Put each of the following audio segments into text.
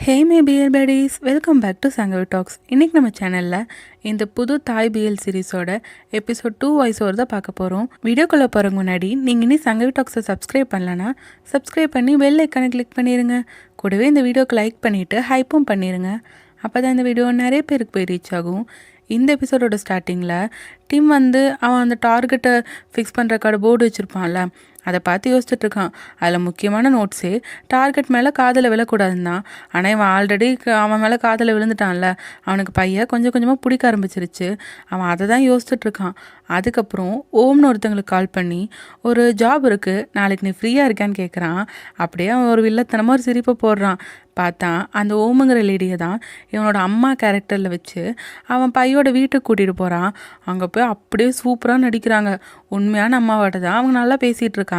Hey my dear buddies, welcome back to Sangavi talks. இன்றைக்கி நம்ம சேனலில் இந்த புது தாய் பிஎல் சீரிஸோட எபிசோட் 2 வாய்ஸ் ஓவர் தான் பார்க்க போகிறோம். வீடியோக்குள்ளே போகிறதுக்கு முன்னாடி நீங்கள் இன்னும் சங்கவி டாக்ஸை சப்ஸ்கிரைப் பண்ணலன்னா சப்ஸ்கிரைப் பண்ணி பெல் ஐக்கானை கிளிக் பண்ணிடுங்க. கூடவே இந்த வீடியோக்கு லைக் பண்ணிவிட்டு ஹைப்பும் பண்ணிடுங்க. அப்போ தான் இந்த வீடியோ நிறைய பேருக்கு போய் ரீச் ஆகும். இந்த எபிசோடோட ஸ்டார்டிங்கில் டிம் அவன் அந்த டார்கெட்டை ஃபிக்ஸ் பண்ணுறக்கான போர்டு வச்சுருப்பான்ல, அதை பார்த்து யோசிச்சுட்ருக்கான். அதில் முக்கியமான நோட்ஸே டார்கெட் மேலே காதில் விழக்கூடாதுன்னு தான். ஆனால் இவன் ஆல்ரெடி அவன் மேலே காதில் விழுந்துட்டான்ல, அவனுக்கு பையன் கொஞ்சம் கொஞ்சமாக பிடிக்க ஆரம்பிச்சிருச்சு. அவன் அதை தான் யோசிச்சுட்ருக்கான். அதுக்கப்புறம் ஓம்னு ஒருத்தங்களுக்கு கால் பண்ணி ஒரு ஜாப் இருக்குது, நாளைக்கு நீ ஃப்ரீயாக இருக்கான்னு கேட்குறான். அப்படியே அவன் ஒரு வில்லத்தனமாக ஒரு சிரிப்பை போடுறான். பார்த்தா அந்த ஓமுங்கிற லேடியை தான் இவனோட அம்மா கேரக்டரில் வச்சு அவன் பையோட வீட்டுக்கு கூட்டிகிட்டு போகிறான். அங்கே போய் அப்படியே சூப்பராக நடிக்கிறாங்க. உண்மையான அம்மாவோட தான் அவங்க நல்லா பேசிகிட்டு இருக்காங்க.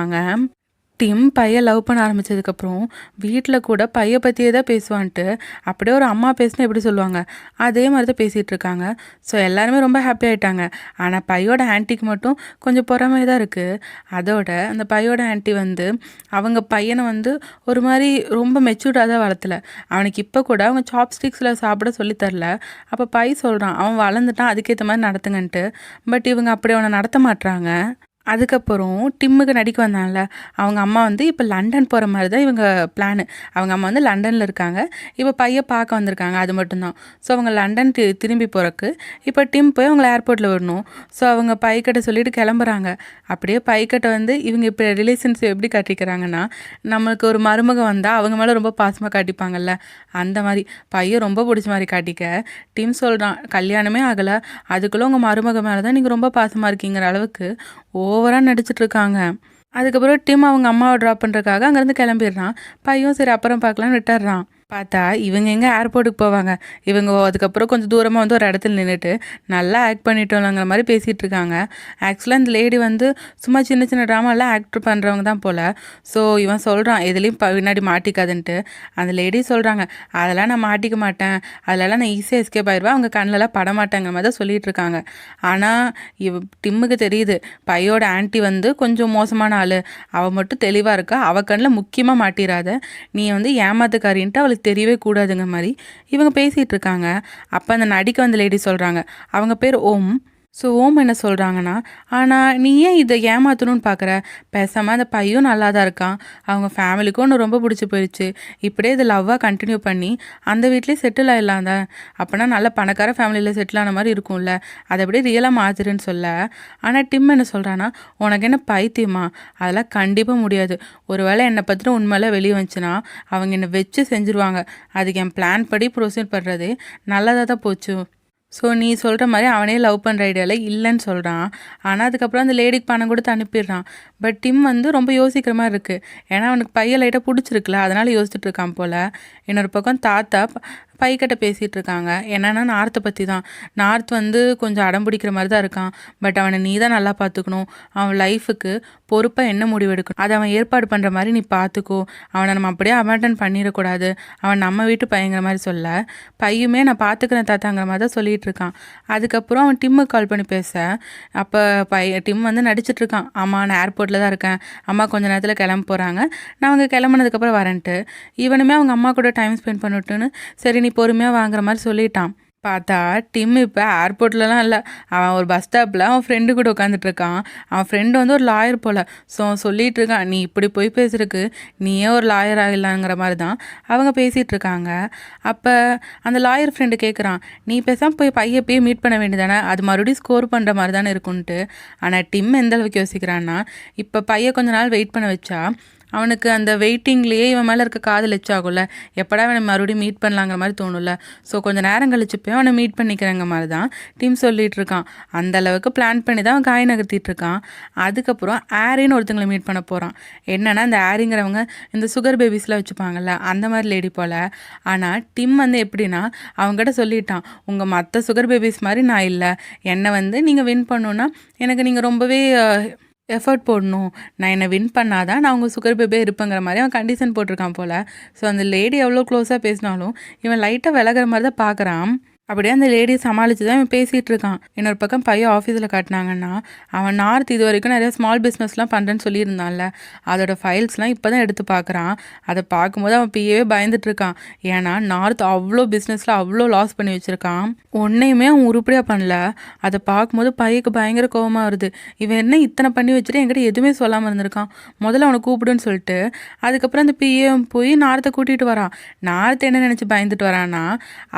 டிம் பையன் லவ் பண்ண ஆரம்பித்ததுக்கப்புறம் வீட்டில் கூட பையன் பற்றியே தான் பேசுவான்ட்டு அப்படியே ஒரு அம்மா பேசினா எப்படி சொல்லுவாங்க, அதே மாதிரி தான் பேசிகிட்டு இருக்காங்க. ஸோ எல்லாருமே ரொம்ப ஹாப்பி ஆகிட்டாங்க. ஆனால் பையோட ஆன்ட்டிக்கு மட்டும் கொஞ்சம் பொறாமை தான் இருக்குது. அதோட அந்த பையோட ஆன்ட்டி அவங்க பையனை ஒரு மாதிரி ரொம்ப மெச்சூர்டாக தான் வளர்த்தல. அவனுக்கு இப்போ கூட அவங்க சாப்ஸ்டிக்ஸில் சாப்பிட சொல்லித்தரல. அப்போ பை சொல்கிறான் அவன் வளர்ந்துட்டான், அதுக்கேற்ற மாதிரி நடத்துங்கன்ட்டு. பட் இவங்க அப்படி அவனை நடத்த மாட்டுறாங்க. அதுக்கப்புறம் டிம்முக்கு நடிக்க வந்தான்ல, அவங்க அம்மா இப்போ லண்டன் போகிற மாதிரி தான் இவங்க பிளானு. அவங்க அம்மா லண்டனில் இருக்காங்க, இப்போ பையன் பார்க்க வந்திருக்காங்க, அது மட்டும்தான். ஸோ அவங்க லண்டன் திரும்பி போகிறக்கு இப்போ டிம் போய் அவங்கள ஏர்போர்ட்டில் விடணும். ஸோ அவங்க பைக்கிட்ட சொல்லிட்டு கிளம்புறாங்க. அப்படியே பைக்கிட்ட இவங்க இப்போ ரிலேஷன்ஷிப் எப்படி காட்டிக்கிறாங்கன்னா, நம்மளுக்கு ஒரு மருமகம் வந்தால் அவங்க மேலே ரொம்ப பாசமாக காட்டிப்பாங்கல்ல, அந்த மாதிரி பையன் ரொம்ப பிடிச்ச மாதிரி காட்டிக்க டிம் சொல்கிறான், கல்யாணமே ஆகலை, அதுக்குள்ளே உங்கள் மருமக மேலே தான் நீங்கள் ரொம்ப பாசமாக இருக்கீங்கிற அளவுக்கு ஓவராக நடிச்சிட்ருக்காங்க. அதுக்கப்புறம் டிம் அவங்க அம்மாவை ட்ராப் பண்ணுறதுக்காக அங்கேருந்து கிளம்பிடுறான். பையன் சரி அப்புறம் பார்க்கலான்னு விட்டுறான். பார்த்தா இவங்க எங்கே ஏர்போர்ட்டுக்கு போவாங்க. இவங்க அதுக்கப்புறம் கொஞ்சம் தூரமாக ஒரு இடத்துல நின்றுட்டு நல்லா ஆக்ட் பண்ணிட்டோங்கிற மாதிரி பேசிகிட்டு இருக்காங்க. ஆக்சுவலாக இந்த லேடி சும்மா சின்ன சின்ன ட்ராமாலாம் ஆக்ட் பண்ணுறவங்க தான் போல். ஸோ இவன் சொல்கிறான் எதுலேயும் பின்னாடி மாட்டிக்காதுன்ட்டு. அந்த லேடி சொல்கிறாங்க, அதெல்லாம் நான் மாட்டிக்க மாட்டேன், அதிலலாம் நான் ஈஸியாக எஸ்கேப் ஆயிடுவேன், அவங்க கண்ணிலலாம் படமாட்டேங்கிற மாதிரி தான் சொல்லிகிட்டு இருக்காங்க. ஆனால் டிம்முக்கு தெரியுது பையோட ஆன்ட்டி கொஞ்சம் மோசமான ஆள், அவள் மட்டும் தெளிவாக இருக்கா, அவள் கண்ணில் முக்கியமாக மாட்டிடாத, நீ ஏமாத்துக்காரின்ட்டு அவளுக்கு தெரியவே கூடாதுங்க மாதிரி இவங்க பேசிகிட்டு இருக்காங்க. அப்போ அந்த நடிக்க வந்த லேடி சொல்கிறாங்க, அவங்க பேர் ஓம். ஸோ ஓம் என்ன சொல்கிறாங்கன்னா, ஆனால் நீ ஏன் இதை ஏமாற்றணும்னு பார்க்குற, பேசாமல் அந்த பையன் நல்லா தான் இருக்கான், அவங்க ஃபேமிலிக்கும் ஒன்று ரொம்ப பிடிச்சி போயிடுச்சு, இப்படியே இது லவ்வாக கண்டினியூ பண்ணி அந்த வீட்லேயே செட்டில் ஆகிடலாம் தான், அப்போனா நல்ல பணக்கார ஃபேமிலியில் செட்டில் ஆன மாதிரி இருக்கும்ல, அதை அப்படியே ரியலாக மாற்றுறேன்னு சொல்ல. ஆனால் டிம் என்ன சொல்கிறான்னா, உனக்கு என்ன பைத்தியமா, அதெல்லாம் கண்டிப்பாக முடியாது, ஒருவேளை என்னை பற்றின உண்மையில வெளியே வந்துச்சுன்னா அவங்க என்னை வச்சு செஞ்சுருவாங்க, அதுக்கு என் பிளான் படி ப்ரொசீட் பண்ணுறதே நல்லதாக தான் போச்சு. ஸோ நீ சொல்கிற மாதிரி அவனே லவ் பண்ணுற ஐடியாவில் இல்லைன்னு சொல்கிறான். ஆனால் அதுக்கப்புறம் அந்த லேடிக்கு பணம் கொடுத்து அனுப்பிடுறான். பட் டிம் ரொம்ப யோசிக்கிற மாதிரி இருக்குது. ஏன்னா அவனுக்கு பையன் லைட்டாக பிடிச்சிருக்குல, அதனால் யோசிச்சுட்டு இருக்கான் போல். இன்னொரு பக்கம் தாத்தா பைக்கிட்ட பேசிகிட்டு இருக்காங்க. என்னென்னா நார்த்தை பற்றி தான். நார்த் கொஞ்சம் அடம் பிடிக்கிற மாதிரி தான் இருக்கான். பட் அவனை நீ தான் நல்லா பார்த்துக்கணும், அவன் லைஃபுக்கு பொறுப்பாக என்ன முடிவு எடுக்கணும் அதை அவன் ஏற்பாடு பண்ணுற மாதிரி நீ பார்த்துக்கோ, அவனை நம்ம அப்படியே அபாண்டன் பண்ணிடக்கூடாது, அவன் நம்ம வீட்டு பையங்கிற மாதிரி சொல்ல. பையுமே நான் பார்த்துக்கிறேன் தாத்தாங்கிற மாதிரி தான் சொல்லிகிட்டு இருக்கான். அதுக்கப்புறம் அவன் டிம்முக்கு கால் பண்ணி பேச, அப்போ டிம் நடிச்சிட்ருக்கான், அம்மா நான் ஏர்போர்ட்டில் தான் இருக்கேன், அம்மா கொஞ்சம் நேரத்தில் கிளம்ப போகிறாங்க, நான் அவங்க கிளம்புனதுக்கப்புறம் வரேன்ட்டு. இவனுமே அவங்க அம்மா கூட டைம் ஸ்பெண்ட் பண்ணிட்டுன்னு சரி நீ பொறுமையாக வாங்குற மாதிரி சொல்லிட்டான். பார்த்தா டிம் இப்போ ஏர்போர்ட்லலாம் இல்லை, அவன் ஒரு பஸ் ஸ்டாப்பில் அவன் ஃப்ரெண்டு கூட உட்காந்துட்ருக்கான். அவன் ஃப்ரெண்டு ஒரு லாயர் போல். ஸோ சொல்லிகிட்டு இருக்கான், நீ இப்படி போய் பேசுறதுக்கு நீயே ஒரு லாயர் ஆகிடலாங்கிற மாதிரி தான் அவங்க பேசிகிட்டு இருக்காங்க. அப்போ அந்த லாயர் ஃப்ரெண்டு கேட்குறான், நீ பேசாமல் போய் போய் மீட் பண்ண வேண்டியதானே, அது மறுபடியும் ஸ்கோர் பண்ணுற மாதிரி தானே இருக்குன்ட்டு. ஆனால் டிம் எந்த அளவுக்கு யோசிக்கிறான்னா, இப்போ பையன் கொஞ்ச நாள் வெயிட் பண்ண வச்சா அவனுக்கு அந்த வெயிட்டிங்லேயே இவன் மேலே இருக்க காதல் எச்சாகும்ல, எப்படா அவனை மறுபடியும் மீட் பண்ணலாங்கிற மாதிரி தோணும்ல. ஸோ கொஞ்சம் நேரம் கழிச்சு போய் அவனை மீட் பண்ணிக்கிறங்க மாதிரி தான் டீம் சொல்லிகிட்டு இருக்கான். அந்தளவுக்கு பிளான் பண்ணி தான் அவன் காய் நகர்த்திட்டு இருக்கான். அதுக்கப்புறம் ஆரின்னு ஒருத்தங்களை மீட் பண்ண போகிறான். என்னென்னா இந்த ஆரிங்கிறவங்க இந்த சுகர் பேபிஸ்லாம் வச்சுப்பாங்கல்ல, அந்த மாதிரி லேடி போல். ஆனால் டிம் எப்படின்னா அவங்ககிட்ட சொல்லிட்டான், உங்கள் மற்ற சுகர் பேபிஸ் மாதிரி நான் இல்லை, என்னை நீங்கள் வின் பண்ணணுன்னா எனக்கு நீங்கள் ரொம்பவே எஃபர்ட் போடணும், நான் என்னை வின் பண்ணாதான் நான் அவங்க சுகர் பேபே இருப்பேங்கிற மாதிரி அவன் கண்டிஷன் போட்டிருக்கான் போல். ஸோ அந்த லேடி எவ்வளோ க்ளோஸாக பேசினாலும் இவன் லைட்டாக விலகிற மாதிரி தான் பார்க்குறான். அப்படியே அந்த லேடியை சமாளித்து தான் இவன் பேசிகிட்டு இருக்கான். இன்னொரு பக்கம் பையன் ஆஃபீஸில் காட்டினாங்கன்னா, அவன் நார்த் இது வரைக்கும் நிறையா ஸ்மால் பிஸ்னஸ்லாம் பண்ணுறேன்னு சொல்லியிருந்தான்ல, அதோட ஃபைல்ஸ்லாம் இப்போ தான் எடுத்து பார்க்குறான். அதை பார்க்கும்போது அவன் பிஏவே பயந்துட்டு இருக்கான். ஏன்னா நார்த் அவ்வளோ பிஸ்னஸில் அவ்வளோ லாஸ் பண்ணி வச்சுருக்கான். ஒன்றையுமே அவன் உருப்படியாக பண்ணல. அதை பார்க்கும்போது பையனுக்கு பயங்கர கோபமாக வருது. இவன் என்ன இத்தனை பண்ணி வச்சுட்டு என்கிட்ட எதுவுமே சொல்லாமல் இருந்திருக்கான். முதல்ல அவனை கூப்பிடுன்னு சொல்லிட்டு அதுக்கப்புறம் அந்த பிஏ போய் நார்த்தை கூட்டிகிட்டு வரான். நார்த் என்ன நினச்சி பயந்துட்டு வரான்னா,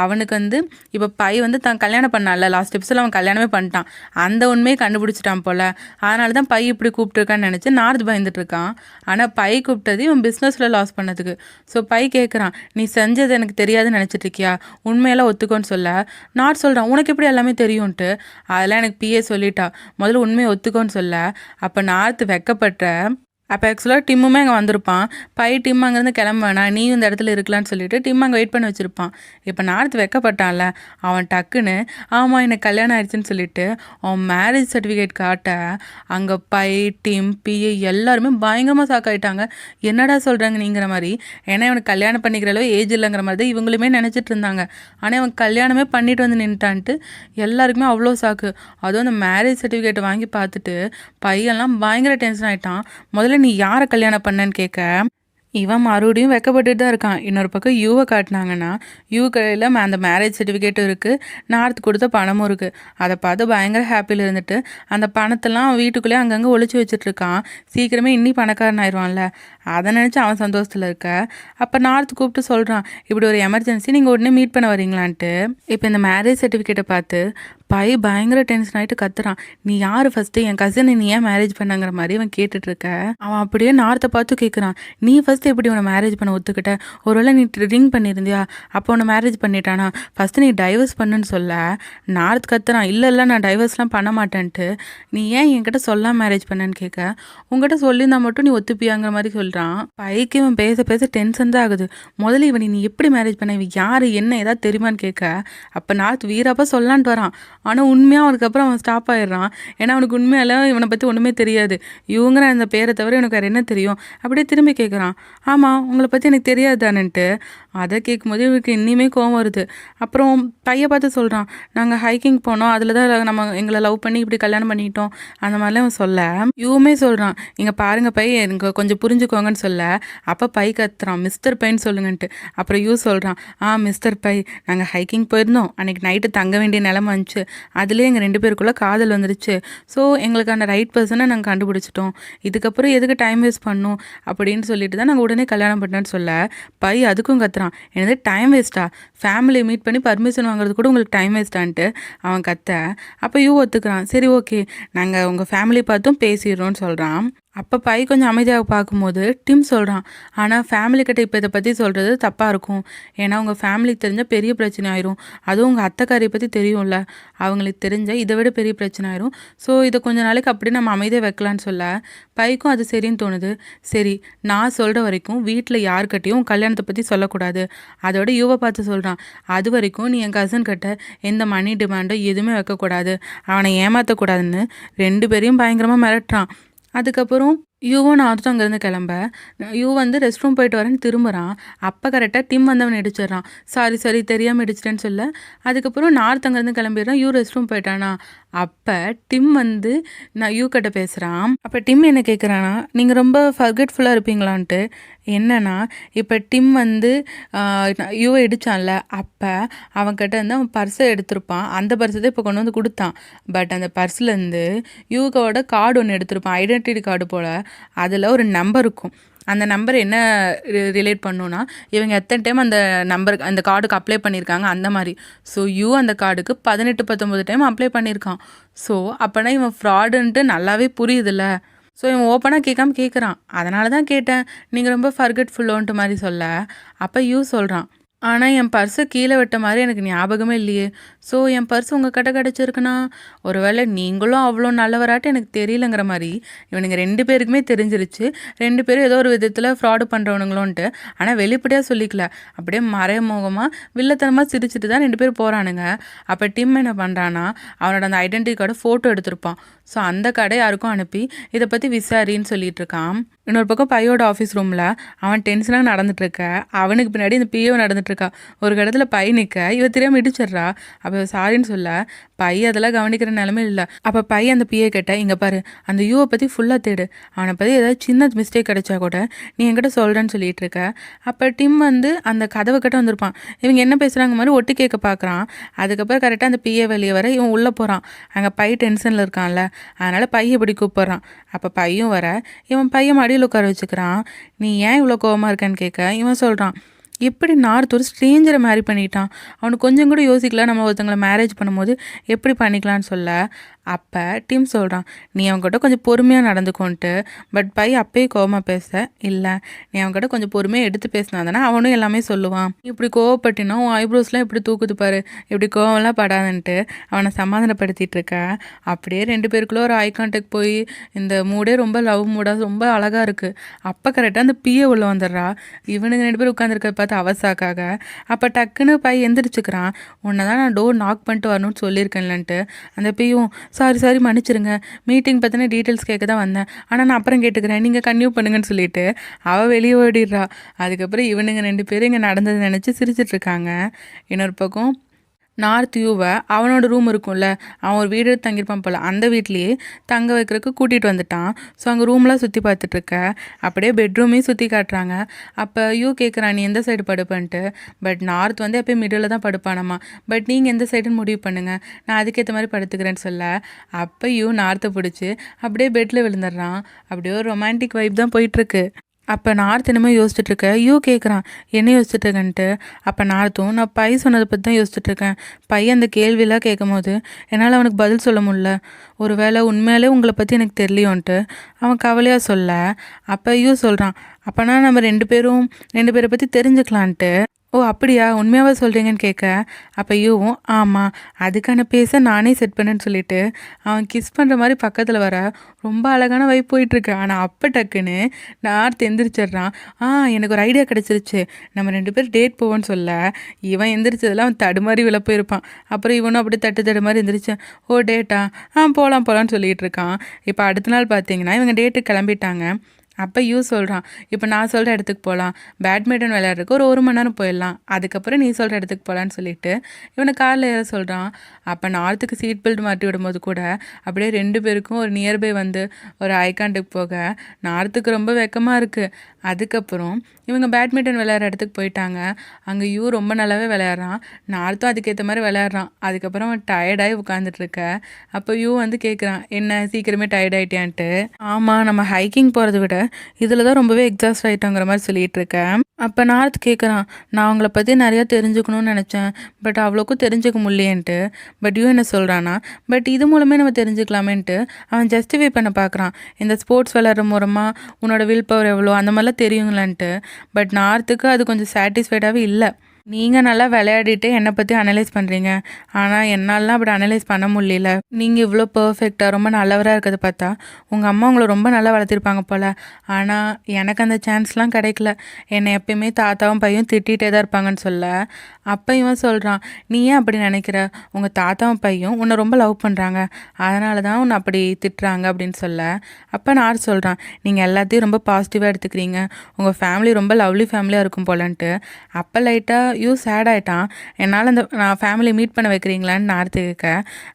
அவனுக்கு வந்து இப்போ பை வந்து தான் கல்யாணம் பண்ணால லாஸ்ட் எபிசோடில் அவன் கல்யாணமே பண்ணிட்டான். அந்த உண்மையை கண்டுபிடிச்சிட்டான் போல். அதனால தான் பை இப்படி கூப்பிட்டுருக்கான்னு நினச்சி நார்த் பயந்துட்டு இருக்கான். ஆனால் பை கூப்பிட்டது இவன் பிஸ்னஸில் லாஸ் பண்ணதுக்கு. ஸோ பை கேட்குறான், நீ செஞ்சது எனக்கு தெரியாதுன்னு நினச்சிட்டு இருக்கியா, உண்மையெல்லாம் ஒத்துக்கோன்னு சொல்ல நார்த் சொல்கிறான், உனக்கு எப்படி எல்லாமே தெரியும்ன்ட்டு. அதெல்லாம் எனக்கு பிஏ சொல்லிட்டா, முதல்ல உண்மையை ஒத்துக்கோன்னு சொல்ல அப்போ நார்த் வெக்கப்பட்ட. அப்போ ஆக்சுவலாக டிம்முமே அங்கே வந்திருப்பான். பை டிம் அங்கேருந்து கிளம்ப வேணாம், நீ இந்த இடத்துல இருக்கலான்னு சொல்லிட்டு டிம் அங்கே வெயிட் பண்ணி வச்சுருப்பான். இப்போ நார்த் வைக்கப்பட்டான்ல, அவன் டக்குன்னு ஆமாம் எனக்கு கல்யாணம் ஆயிடுச்சுன்னு சொல்லிட்டு அவன் மேரேஜ் சர்டிஃபிகேட் காட்ட அங்கே பை டிம் பிஏ எல்லாருமே பயங்கரமாக சாக்காயிட்டாங்க. என்னடா சொல்கிறாங்க நீங்கிற மாதிரி. ஏன்னா இவனுக்கு கல்யாணம் பண்ணிக்கிற அளவு ஏஜ் இல்லைங்கிற மாதிரி தான் இவங்களுமே நினச்சிட்டு இருந்தாங்க. ஆனால் அவன் கல்யாணமே பண்ணிட்டு வந்து நின்ட்டான்ட்டு எல்லாருக்குமே அவ்வளோ சாக்கு. அதுவும் அந்த மேரேஜ் சர்டிஃபிகேட்டை வாங்கி பார்த்துட்டு பையெல்லாம் பயங்கர டென்ஷன் ஆகிட்டான். முதல்ல நீ யாரை கல்யாணம் பண்ணேன்னு கேட்க இவன் மறுபடியும் வெக்கப்பட்டுட்டு தான் இருக்கான். இன்னொரு பக்கம் யூவை காட்டினாங்கன்னா யூ கையில் அந்த மேரேஜ் சர்டிஃபிகேட்டும் இருக்குது, நார்த் கொடுத்த பணமும் இருக்குது. அதை பார்த்து பயங்கர ஹாப்பியில் இருந்துட்டு அந்த பணத்தெல்லாம் வீட்டுக்குள்ளேயே அங்கங்கே ஒழிச்சு வச்சுட்ருக்கான். சீக்கிரமே இன்னி பணக்காரன் ஆயிடுவான்ல, அதை நினச்சி அவன் சந்தோஷத்தில் இருக்க. அப்போ நார்த் கூப்பிட்டு சொல்கிறான், இப்படி ஒரு எமர்ஜென்சி நீங்கள் உடனே மீட் பண்ண வரீங்களான்ட்டு. இப்போ இந்த மேரேஜ் சர்டிஃபிகேட்டை பார்த்து பை பயங்கர டென்ஷன் ஆகிட்டு கத்துறான், நீ யார் ஃபஸ்ட்டு, என் கசினை நீ ஏன் மேரேஜ் பண்ணங்கிற மாதிரி அவன் கேட்டுட்ருக்க. அவன் அப்படியே நார்த்தை பார்த்து கேட்குறான், நீ ஃபஸ்ட்டு எப்படி உன்னை மேரேஜ் பண்ண ஒத்துக்கிட்ட, ஒருவேளை நீ ரிங் பண்ணியிருந்தியா, அப்போ உன்னை மேரேஜ் பண்ணிட்டானா, ஃபஸ்ட்டு நீ டைவர்ஸ் பண்ணுன்னு சொல்ல நார்த் கத்துறான், இல்லை நான் டைவர்ஸ்லாம் பண்ண மாட்டேன்ட்டு. நீ ஏன் என்கிட்ட சொல்லாமல் மேரேஜ் பண்ணேன்னு கேட்க, உங்ககிட்ட சொல்லியிருந்தா மட்டும் நீ ஒத்துப்பியாங்கிற மாதிரி சொல்கிறான். பைக்கு இவன் பேச பேச டென்ஷன் தான் ஆகுது. முதல்ல இவன் நீ எப்படி மேரேஜ் பண்ண, இவன் யார் என்ன ஏதாவது தெரியுமான்னு கேட்க அப்போ நார்த் வீராப்பா சொல்லான்ட்டு வரான். ஆனால் உண்மையாக அதுக்கப்புறம் அவன் ஸ்டாப் ஆயிடுறான். ஏன்னா அவனுக்கு உண்மையெல்லாம் இவனை பற்றி ஒன்றுமே தெரியாது. இவங்கிற அந்த பேரை தவிர எனக்கு வேறு என்ன தெரியும். அப்படியே திரும்பி கேட்குறான், ஆமாம் உங்களை பற்றி எனக்கு தெரியாது தானேன்ட்டு. அதை கேட்கும்போது இவருக்கு இன்னுமே கோவம் வருது. அப்புறம் பையை பார்த்து சொல்கிறான், நாங்கள் ஹைக்கிங் போனோம், அதில் தான் நம்ம எங்களை லவ் பண்ணி இப்படி கல்யாணம் பண்ணிக்கிட்டோம் அந்த மாதிரிலாம் அவன் சொல்ல இவமே சொல்கிறான், இங்கே பாருங்கள் பை எனக்கு கொஞ்சம் புரிஞ்சுக்கோங்கன்னு சொல்ல அப்போ பை கத்துறான், மிஸ்டர் பைன்னு சொல்லுங்கன்ட்டு. அப்புறம் யூ சொல்கிறான், மிஸ்டர் பை நாங்கள் ஹைக்கிங் போயிருந்தோம், அன்றைக்கி நைட்டு தங்க வேண்டிய நிலமை வந்துச்சு, அதுலேயே எங்கள் 2 பேருக்குள்ளே காதல் வந்துருச்சு. ஸோ எங்களுக்கான ரைட் பர்சனை நாங்கள் கண்டுபிடிச்சிட்டோம், இதுக்கப்புறம் எதுக்கு டைம் வேஸ்ட் பண்ணோம் அப்படின்னு சொல்லிட்டு தான் நாங்கள் உடனே கல்யாணம் பண்ணேன்னு சொல்ல பை அதுக்கும் கத்துறான், என்னது டைம் வேஸ்ட்டா, ஃபேமிலியை மீட் பண்ணி பர்மிஷன் வாங்குறது கூட உங்களுக்கு டைம் வேஸ்ட்டான்ட்டு அவன் கத்த. அப்போ யூ ஒத்துக்கிறான், சரி ஓகே நாங்கள் உங்கள் ஃபேமிலி பார்த்தும் பேசிடுறோன்னு சொல்கிறான். அப்போ பை கொஞ்சம் அமைதியாக பார்க்கும்போது டிம் சொல்கிறான், ஆனால் ஃபேமிலி கிட்ட இப்போ இதை பற்றி சொல்கிறது தப்பாக இருக்கும், ஏன்னா உங்கள் ஃபேமிலிக்கு தெரிஞ்சால் பெரிய பிரச்சனை ஆயிரும், அதுவும் உங்கள் அத்தைக்காரியை பற்றி தெரியும்ல, அவங்களுக்கு தெரிஞ்சால் இதை விட பெரிய பிரச்சனை ஆயிரும், ஸோ இதை கொஞ்சம் நாளைக்கு அப்படி நம்ம அமைதியாக வைக்கலான்னு சொல்ல பைக்கும் அது சரின்னு தோணுது. சரி நான் சொல்கிற வரைக்கும் வீட்டில் யார்கிட்டையும் கல்யாணத்தை பற்றி சொல்லக்கூடாது. அதோட யூவை பார்த்து சொல்கிறான், அது வரைக்கும் நீ என் கசன் கிட்ட எந்த மணி டிமாண்டோ எதுவுமே வைக்கக்கூடாது, அவனை ஏமாற்றக்கூடாதுன்னு 2 பேரையும் பயங்கரமாக மிரட்டுறான். அதுக்கப்புறம் யூவும் நார்த்தும் அங்கேருந்து கிளம்ப யூ வந்து ரெஸ்ட் ரூம் போயிட்டு வரேன்னு திரும்புகிறான். அப்போ கரெக்டாக டிம் வந்தவன் இடிச்சிட்றான். சாரி தெரியாமல் இடிச்சிட்டேன்னு சொல்ல அதுக்கப்புறம் நார்த் அங்கேருந்து கிளம்பிடுறான். யூ ரெஸ்ட் ரூம் போயிட்டானா. அப்போ டிம் வந்து நான் யூ கிட்ட பேசுகிறான். அப்போ டிம் என்ன கேட்குறான்னா, நீங்கள் ரொம்ப ஃபர்கெட்ஃபுல்லாக இருப்பீங்களான்ட்டு. என்னன்னா இப்போ டிம் வந்து யூவை இடித்தான்ல, அப்போ அவன்கிட்ட வந்து அவன் பர்ஸை எடுத்திருப்பான். அந்த பர்ஸை தான் இப்போ கொண்டு வந்து கொடுத்தான். பட் அந்த பர்ஸ்லேருந்து யூவோட கார்டு ஒன்று எடுத்திருப்பான், ஐடென்டிட்டி கார்டு போல். அதில் ஒரு நம்பர் இருக்கும். அந்த நம்பர் என்ன ரிலேட் பண்ணுன்னா, இவங்க எத்தனை டைம் அந்த நம்பருக்கு அந்த கார்டுக்கு அப்ளை பண்ணியிருக்காங்க அந்த மாதிரி. ஸோ யூ அந்த கார்டுக்கு 18-19 டைம் அப்ளை பண்ணியிருக்கான். ஸோ அப்போனா இவன் ஃப்ராடுன்ட்டு நல்லாவே புரியுதுல்ல. ஸோ இவன் ஓப்பனாக கேட்காம கேட்குறான். அதனால தான் கேட்டேன், நீங்கள் ரொம்ப ஃபர்கெட்ஃபுல்லோன்ட்டு மாதிரி சொல்ல அப்போ யூ சொல்கிறான், ஆனால் என் பர்ஸை கீழே விட்ட மாதிரி எனக்கு ஞாபகமே இல்லையே. ஸோ என் பர்ஸ் உங்கள் கிட்ட கிடச்சிருக்குண்ணா, ஒருவேளை நீங்களும் அவ்வளோ நல்லவராட்டு எனக்கு தெரியலங்கிற மாதிரி இவனுங்க 2 பேருக்குமே தெரிஞ்சிருச்சு. 2 பேரும் ஏதோ ஒரு விதத்தில் ஃப்ராடு பண்ணுறவனுங்களோன்ட்டு. ஆனால் வெளிப்படையாக சொல்லிக்கல, அப்படியே மறைமுகமாக வில்லத்தனமாக சிரிச்சுட்டு தான் 2 பேர் போகிறானுங்க. அப்போ டிம் என்ன பண்ணுறான்னா, அவனோட அந்த ஐடென்டிட்டி கார்டை ஃபோட்டோ எடுத்திருப்பான். ஸோ அந்த கார்டை யாருக்கும் அனுப்பி இதை பற்றி விசாரின்னு சொல்லிட்டு இருக்கான். இன்னொரு பக்கம் பையோட ஆஃபீஸ் ரூமில் அவன் டென்ஷனாக நடந்துட்டுருக்க, அவனுக்கு பின்னாடி இந்த பிஏ நடந்துட்டு இருக்கா. ஒரு இடத்துல பை நிற்க இவ தெரியாமல் இடிச்சிட்றா. அப்போ சாரின்னு சொல்ல பை அதெல்லாம் கவனிக்கிற நிலமே இல்லை. அப்போ பை அந்த பிஏ கிட்ட, இங்கே பாரு அந்த யூவை பற்றி ஃபுல்லாக தேடு, அவனை பற்றி ஏதாவது சின்ன மிஸ்டேக் கிடைச்சா கூட நீ என்கிட்ட சொல்கிறேன்னு சொல்லிட்டு இருக்க. அப்போ டிம் வந்து அந்த கதவை கிட்ட வந்திருப்பான். இவங்க என்ன பேசுகிறாங்க மாதிரி ஒட்டு கேட்க பார்க்குறான். அதுக்கப்புறம் கரெக்டாக அந்த பிஏ வெளியே வர இவன் உள்ளே போகிறான். அங்கே பை டென்ஷனில் இருக்கான்ல, அதனால் பையை இப்படி கூப்பிட்றான். அப்போ பையும் வர இவன் பையன் மடியில் உட்கார வச்சுக்கிறான். நீ ஏன் இவ்வளோ கோவமாக இருக்கேன்னு கேட்க இவன் சொல்கிறான், எப்படி நார்த் ஒரு ஸ்ட்ரேஞ்சரை மேரி பண்ணிட்டான், அவனுக்கு கொஞ்சம் கூட யோசிக்கல நம்ம ஒருத்தங்களை மேரேஜ் பண்ணும்போது எப்படி பண்ணிக்கலான்னு சொல்ல. அப்போ டிம் சொல்கிறான், நீ அவங்ககிட்ட கொஞ்சம் பொறுமையாக நடந்துக்கோன்ட்டு. பட் பை அப்பயே கோவமாக பேச, இல்லை நீ அவங்ககிட்ட கொஞ்சம் பொறுமையாக எடுத்து பேசினா தானே அவனும் எல்லாமே சொல்லுவான். இப்படி கோவப்பட்டினா உன் ஐப்ரோஸ்லாம் இப்படி தூக்குது பாரு, இப்படி கோவம்லாம் படாதுன்ட்டு அவனை சமாதானப்படுத்திட்டு இருக்க. அப்படியே 2 பேருக்குள்ள ஒரு ஐ கான்டாக்ட் போய் இந்த மூடே ரொம்ப லவ் மூடாக ரொம்ப அழகாக இருக்குது. அப்போ கரெக்டாக அந்த பிஏ உள்ளே வந்துடுறா. இவனுங்க 2 பேர் உட்காந்துருக்க பார்த்து அவசாக்காக. அப்போ டக்குன்னு பை எந்திரிச்சுக்கிறான். உன்னை தான் நான் டோர் நாக் பண்ணிட்டு வரணும்னு சொல்லியிருக்கேன்லன்ட்டு. அந்த பியும், சாரி மன்னிச்சிருங்க, மீட்டிங் பற்றின டீட்டெயில்ஸ் கேட்க தான் வந்தேன், ஆனால் நான் அப்புறம் கேட்டுக்கிறேன், நீங்கள் கன்டினியூ பண்ணுங்கன்னு சொல்லிட்டு அவள் வெளியே ஓடிடுறா. அதுக்கப்புறம் இவனுங்க 2 பேரும் இங்கே நடந்ததை நினச்சி சிரிச்சிட்ருக்காங்க. இன்னொரு பக்கம் நார்த் யூவை அவனோட ரூம் இருக்கும்ல, அவன் ஒரு வீடு தங்கியிருப்பான் போல், அந்த வீட்லேயே தங்க வைக்கிறதுக்கு கூட்டிகிட்டு வந்துட்டான். ஸோ அங்கே ரூம்லாம் சுற்றி பார்த்துட்ருக்க. அப்படியே பெட்ரூமையும் சுற்றி காட்டுறாங்க. அப்போ யூ கேட்குறான், நீ எந்த சைடு படுப்பேன்ட்டு. பட் நார்த் வந்து எப்போயும் மிடில் தான் படுப்பானம்மா. பட் நீங்கள் எந்த சைடுன்னு முடிவு பண்ணுங்கள், நான் அதுக்கேற்ற மாதிரி படுத்துக்கிறேன்னு சொல்ல. அப்போ யூ நார்த்தை பிடிச்சி அப்படியே பெட்டில் விழுந்துடுறான். அப்படியே ஒரு ரொமான்டிக் வைப் தான் போயிட்டுருக்கு. அப்போ நார்த் என்னமோ யோசிச்சுட்ருக்க. யூ கேட்குறான், என்ன யோசிச்சுட்ருக்கேன்ட்டு. அப்போ நார்த்தும், நான் பை சொன்னதை பற்றி தான் யோசிச்சுட்ருக்கேன். பை அந்த கேள்வியெலாம் கேட்கும் போது என்னால் அவனுக்கு பதில் சொல்ல முடியல. ஒரு வேளை உண்மையாலே உங்களை பற்றி எனக்கு தெரியலையோன்ட்டு அவன் கவலையாக சொல்ல. அப்போ யூ சொல்கிறான், அப்போனா நம்ம 2 பேரை பற்றி தெரிஞ்சுக்கலான்ட்டு. ஓ அப்படியா, உண்மையாவா சொல்கிறீங்கன்னு கேட்க. அப்போ யூவும், ஆமாம் அதுக்கான பேச நானே செட் பண்ணேன்னு சொல்லிட்டு அவன் கிஸ் பண்ணுற மாதிரி பக்கத்தில் வர ரொம்ப அழகான வைப் போயிட்டுருக்கு. ஆனால் அப்போ டக்குன்னு நார்த் எந்திரிச்சிட்றான். எனக்கு ஒரு ஐடியா கிடச்சிருச்சு, நம்ம 2 பேர் டேட் போவோன்னு சொல்ல. இவன் எந்திரிச்சதெல்லாம் அவன் தடுமாறி விழ போயிருப்பான். அப்புறம் இவனும் அப்படியே தட்டு மாதிரி எந்திரிச்சேன். ஓ டேட்டா, போகலான்னு சொல்லிகிட்டு இருக்கான். இப்போ அடுத்த நாள் பார்த்தீங்கன்னா இவங்க டேட்டுக்கு கிளம்பிட்டாங்க. அப்போ யூ சொல்கிறான், இப்போ நான் சொல்கிற இடத்துக்கு போகலாம், பேட்மிண்டன் விளையாடுறதுக்கு ஒரு 1 மணி நேரம் போயிடலாம், அதுக்கப்புறம் நீ சொல்கிற இடத்துக்கு போகலான்னு சொல்லிட்டு இவனை காரில் ஏற சொல்கிறான். அப்போ நார்த்துக்கு சீட் பெல்ட் மாட்டி விடும்போது கூட அப்படியே 2 பேருக்கும் ஒரு நியர்பை வந்து ஒரு ஐ கான்டாக்ட் போக நார்த்துக்கு ரொம்ப வெக்கமாக இருக்குது. அதுக்கப்புறம் இவங்க பேட்மிண்டன் விளையாடுற இடத்துக்கு போயிட்டாங்க. அங்கே யூ ரொம்ப நல்லாவே விளையாடுறான். நார்த்தும் அதுக்கேற்ற மாதிரி விளையாடுறான். அதுக்கப்புறம் அவன் டயர்டாகி உட்காந்துட்ருக்க. அப்போ யூ வந்து கேட்குறான், என்ன சீக்கிரமே டயர்ட் ஆகிட்டியான்ட்டு. ஆமாம், நம்ம ஹைக்கிங் போகிறத விட இதில் தான் ரொம்பவே எக்ஸாஸ்ட் ஆகிட்டோங்கிற மாதிரி சொல்லிகிட்டு இருக்கேன். அப்போ நார்த் கேட்குறான், நான் அவங்கள பற்றி நிறையா தெரிஞ்சுக்கணும்னு நினச்சேன், பட் அவ்வளோக்கும் தெரிஞ்சுக்க முடியலேன்ட்டு. பட் யூ என்ன சொல்கிறான்னா, பட் இது மூலமே நம்ம தெரிஞ்சுக்கலாமேன்ட்டு அவன் ஜஸ்டிஃபை பண்ண பார்க்குறான். இந்த ஸ்போர்ட்ஸ் விளையாடுற மூலமாக உன்னோட வில் பவர் எவ்வளோ அந்த மாதிரிலாம் தெரியுங்களான்ட்டு. பட் நார்த்துக்கு அது கொஞ்சம் சாட்டிஸ்ஃபைடாகவே இல்லை. நீங்கள் நல்லா விளையாடிட்டு என்னை பற்றி அனலைஸ் பண்ணுறீங்க, ஆனால் என்னாலலாம் அப்படி அனலைஸ் பண்ண முடியல. நீங்கள் இவ்வளோ பர்ஃபெக்டாக ரொம்ப நல்லவராக இருக்கிறத பார்த்தா உங்கள் அம்மா உங்களை ரொம்ப நல்லா வளர்த்திருப்பாங்க போல். ஆனால் எனக்கு அந்த சான்ஸ்லாம் கிடைக்கல. என்னை எப்பயுமே தாத்தாவும் பையன் திட்டிகிட்டே தான் இருப்பாங்கன்னு சொல்ல. அப்போ இவன் சொல்கிறான், நீ ஏன் அப்படி நினைக்கிற, உங்கள் தாத்தாவும் பையன் உன்னை ரொம்ப லவ் பண்ணுறாங்க, அதனால தான் உன்னை அப்படி திட்டுறாங்க அப்படின்னு சொல்ல. அப்போ நான் சொல்கிறான், நீங்கள் எல்லாத்தையும் ரொம்ப பாசிட்டிவாக எடுத்துக்கிறீங்க, உங்கள் ஃபேமிலி ரொம்ப லவ்லி ஃபேமிலியாக இருக்கும் போலன்ட்டு. அப்போ லைட்டாக யூ சேட் ஆகிட்டான். என்னால் நான் ஃபேமிலி மீட் பண்ண வைக்கிறீங்களான்னு நார்த்து கேட்க.